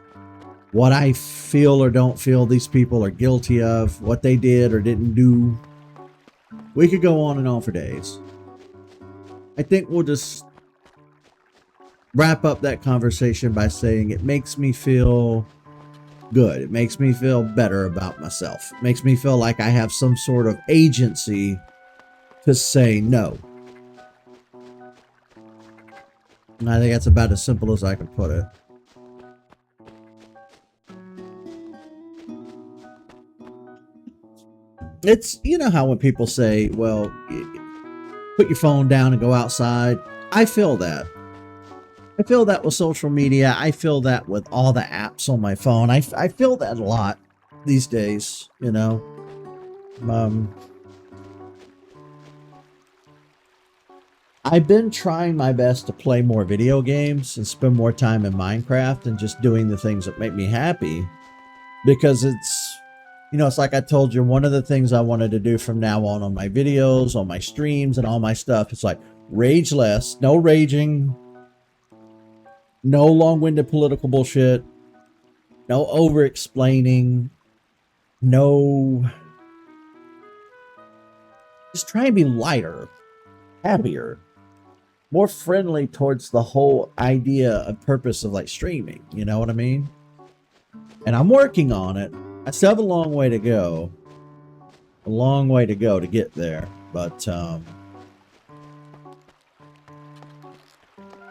what I feel or don't feel these people are guilty of, what they did or didn't do. We could go on and on for days. I think we'll just wrap up that conversation by saying it makes me feel good. It makes me feel better about myself. It makes me feel like I have some sort of agency to say no. And I think that's about as simple as I can put it. It's, you know how when people say, well, put your phone down and go outside. I feel that. I feel that with social media. I feel that with all the apps on my phone. I feel that a lot these days, you know. I've been trying my best to play more video games and spend more time in Minecraft and just doing the things that make me happy. Because it's, you know, it's like I told you, one of the things I wanted to do from now on my videos, on my streams, and all my stuff, it's like rage less, no raging, no long-winded political bullshit, no over-explaining, no... Just try and be lighter, happier, more friendly towards the whole idea and purpose of like streaming, you know what I mean? And I'm working on it. I still have a long way to go. A long way to go to get there. But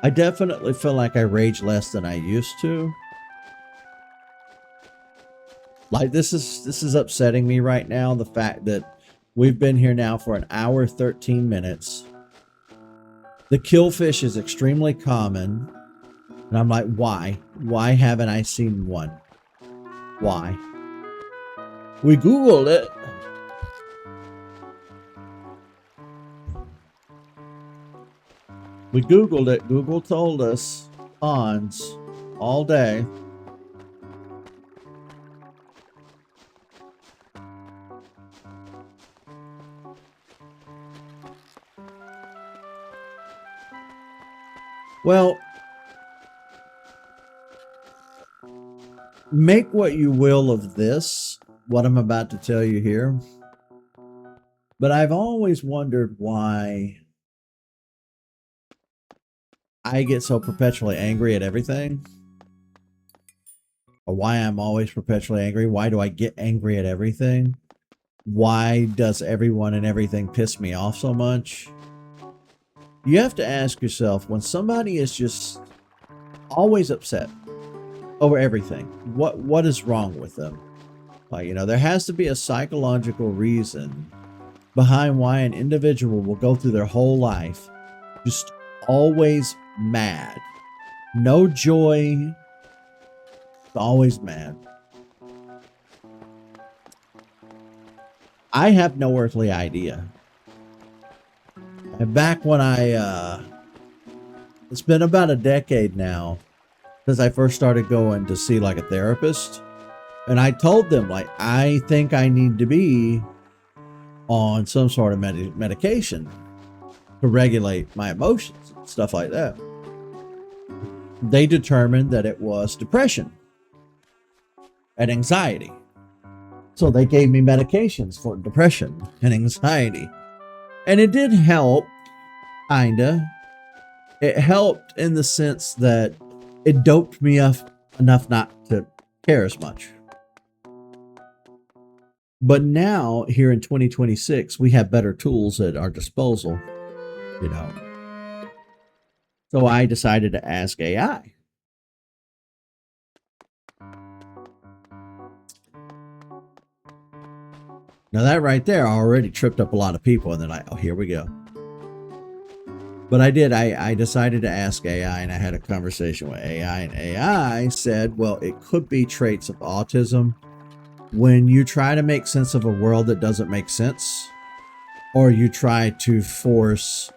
I definitely feel like I rage less than I used to. Like this is upsetting me right now. The fact that we've been here now for an hour, 13 minutes. The Killifish is extremely common. And I'm like, why? Why haven't I seen one? Why? We Googled it. We Googled it. Google told us ponds all day. Well, make what you will of this, what I'm about to tell you here. But I've always wondered why I get so perpetually angry at everything. Or why I'm always perpetually angry. Why do I get angry at everything? Why does everyone and everything piss me off so much? You have to ask yourself, when somebody is just always upset over everything, what is wrong with them? Like, you know, there has to be a psychological reason behind why an individual will go through their whole life just always mad. No joy, always mad. I have no earthly idea. And back when it's been about a decade now since I first started going to see like a therapist. And I told them, like, I think I need to be on some sort of medication to regulate my emotions and stuff like that. They determined that it was depression and anxiety. So they gave me medications for depression and anxiety. And it did help, kinda. It helped in the sense that it doped me up enough not to care as much. But now, here in 2026, we have better tools at our disposal, you know. So I decided to ask AI. Now that right there already tripped up a lot of people, and then oh, here we go. But I decided to ask AI, and I had a conversation with AI, and AI said, well, it could be traits of autism when you try to make sense of a world that doesn't make sense, or you try to force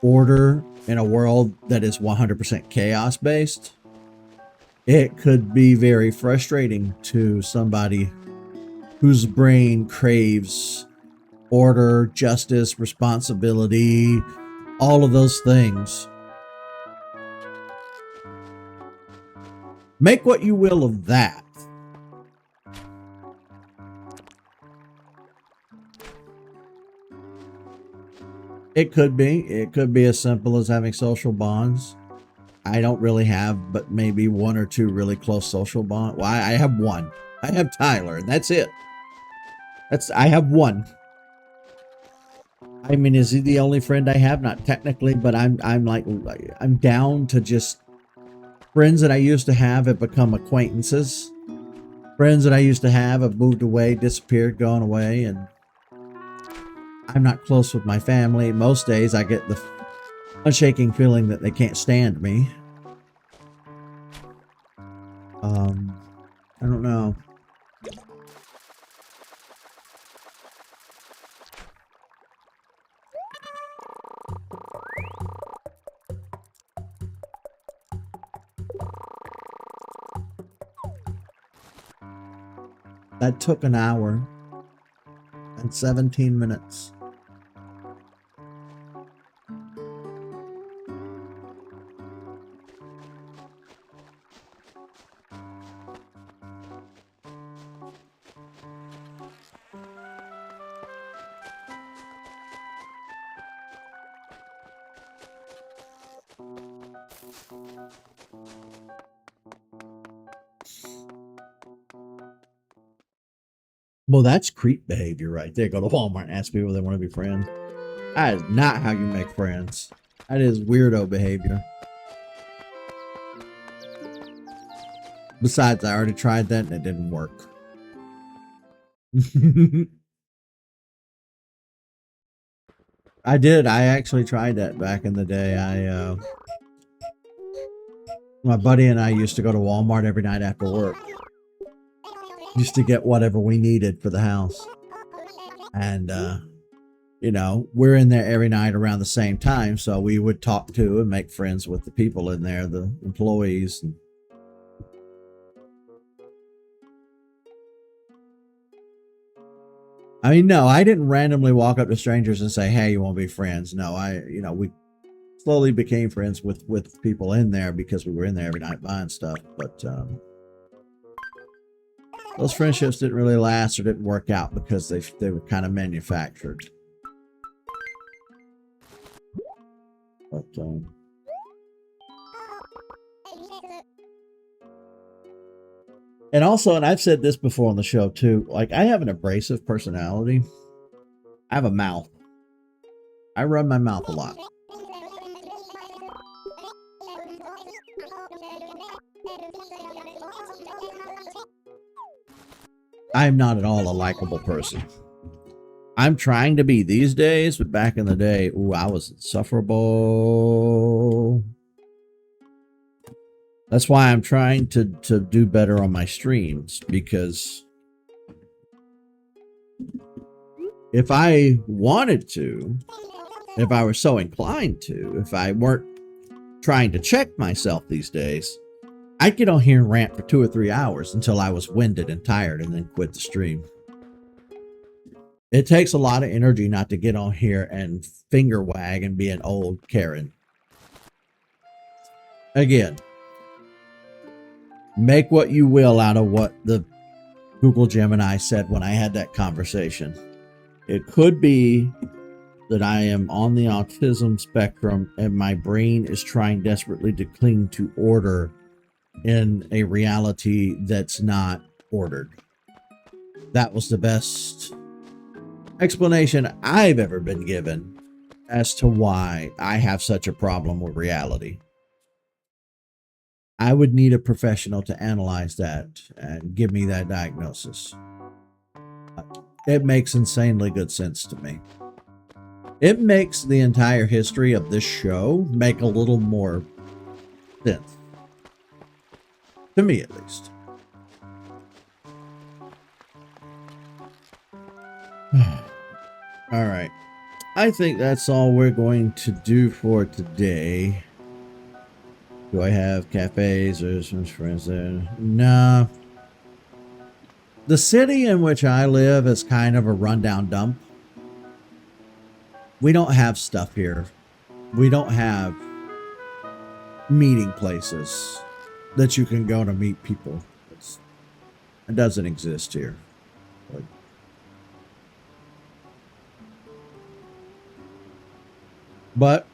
order in a world that is 100% chaos based. It could be very frustrating to somebody whose brain craves order, justice, responsibility, all of those things. Make what you will of that. It could be as simple as having social bonds. I don't really have but maybe one or two really close social bonds. Well, I have one. I have Tyler, and that's it. I have one. I mean, is he the only friend I have? Not technically, but I'm down to just friends that I used to have become acquaintances. Friends that I used to have moved away, disappeared, gone away, and I'm not close with my family. Most days I get the unshaking feeling that they can't stand me. I don't know. That took an hour and 17 minutes. Well, that's creep behavior right there. Go to Walmart and ask people if they want to be friends. That is not how you make friends. That is weirdo behavior. Besides, I already tried that and it didn't work. I did. I actually tried that back in the day. My buddy and I used to go to Walmart every night after work. Just to get whatever we needed for the house. And, you know, we're in there every night around the same time. So we would talk to and make friends with the people in there, the employees. I mean, no, I didn't randomly walk up to strangers and say, hey, you want to be friends? No, we slowly became friends with people in there because we were in there every night buying stuff. But those friendships didn't really last or didn't work out because they were kind of manufactured. But and also, and I've said this before on the show too, like I have an abrasive personality. I have a mouth. I run my mouth a lot. I'm not at all a likable person. I'm trying to be these days, but back in the day, ooh, I was insufferable. That's why I'm trying to do better on my streams, because if I wanted to, if I were so inclined to, if I weren't trying to check myself these days, I'd get on here and rant for 2 or 3 hours until I was winded and tired and then quit the stream. It takes a lot of energy not to get on here and finger wag and be an old Karen. Again, make what you will out of what the Google Gemini said when I had that conversation. It could be that I am on the autism spectrum and my brain is trying desperately to cling to order in a reality that's not ordered. That was the best explanation I've ever been given as to why I have such a problem with reality. I would need a professional to analyze that and give me that diagnosis. it makes insanely good sense to me. It makes the entire history of this show make a little more sense. To me, at least. All right. I think that's all we're going to do for today. Do I have cafes or some friends there? No. The city in which I live is kind of a rundown dump. We don't have stuff here. We don't have meeting places that you can go to meet people. It doesn't exist here. But,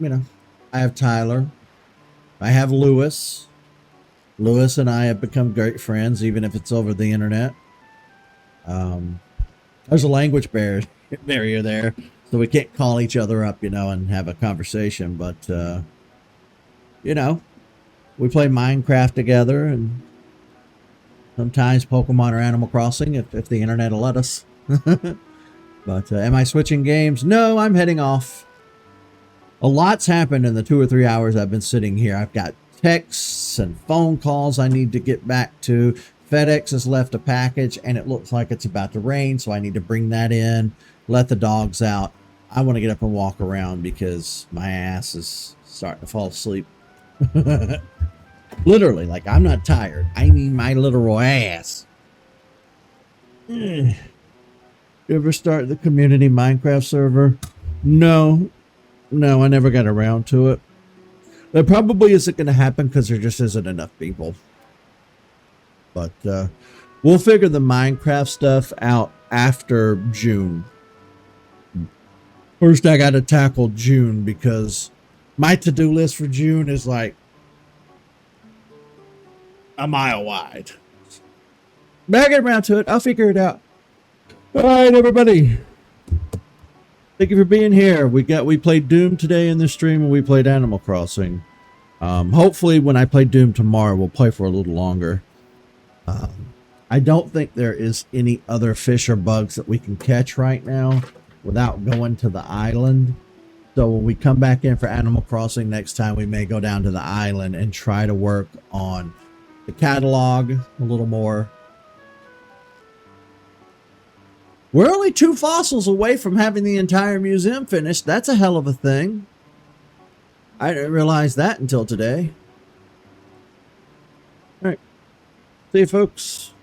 you know, I have Tyler. I have Lewis. Lewis and I have become great friends, even if it's over the internet. There's a language barrier there, so we can't call each other up, you know, and have a conversation. But, you know, we play Minecraft together and sometimes Pokemon or Animal Crossing if the internet will let us. But am I switching games? No, I'm heading off. A lot's happened in the 2 or 3 hours I've been sitting here. I've got texts and phone calls I need to get back to. FedEx has left a package and it looks like it's about to rain, so I need to bring that in, let the dogs out. I want to get up and walk around because my ass is starting to fall asleep. Literally, like, I'm not tired. I mean my literal ass. You ever start the community Minecraft server? No, I never got around to it. That probably isn't going to happen because there just isn't enough people. But we'll figure the Minecraft stuff out after June. First, I got to tackle June because my to-do list for June is like a mile wide. But I get around to it. I'll figure it out. All right, everybody. Thank you for being here. We played Doom today in the stream, and we played Animal Crossing. Hopefully, when I play Doom tomorrow, we'll play for a little longer. I don't think there is any other fish or bugs that we can catch right now without going to the island. So when we come back in for Animal Crossing next time, we may go down to the island and try to work on the catalog a little more. We're only 2 fossils away from having the entire museum finished. That's a hell of a thing. I didn't realize that until today. All right. See you, folks.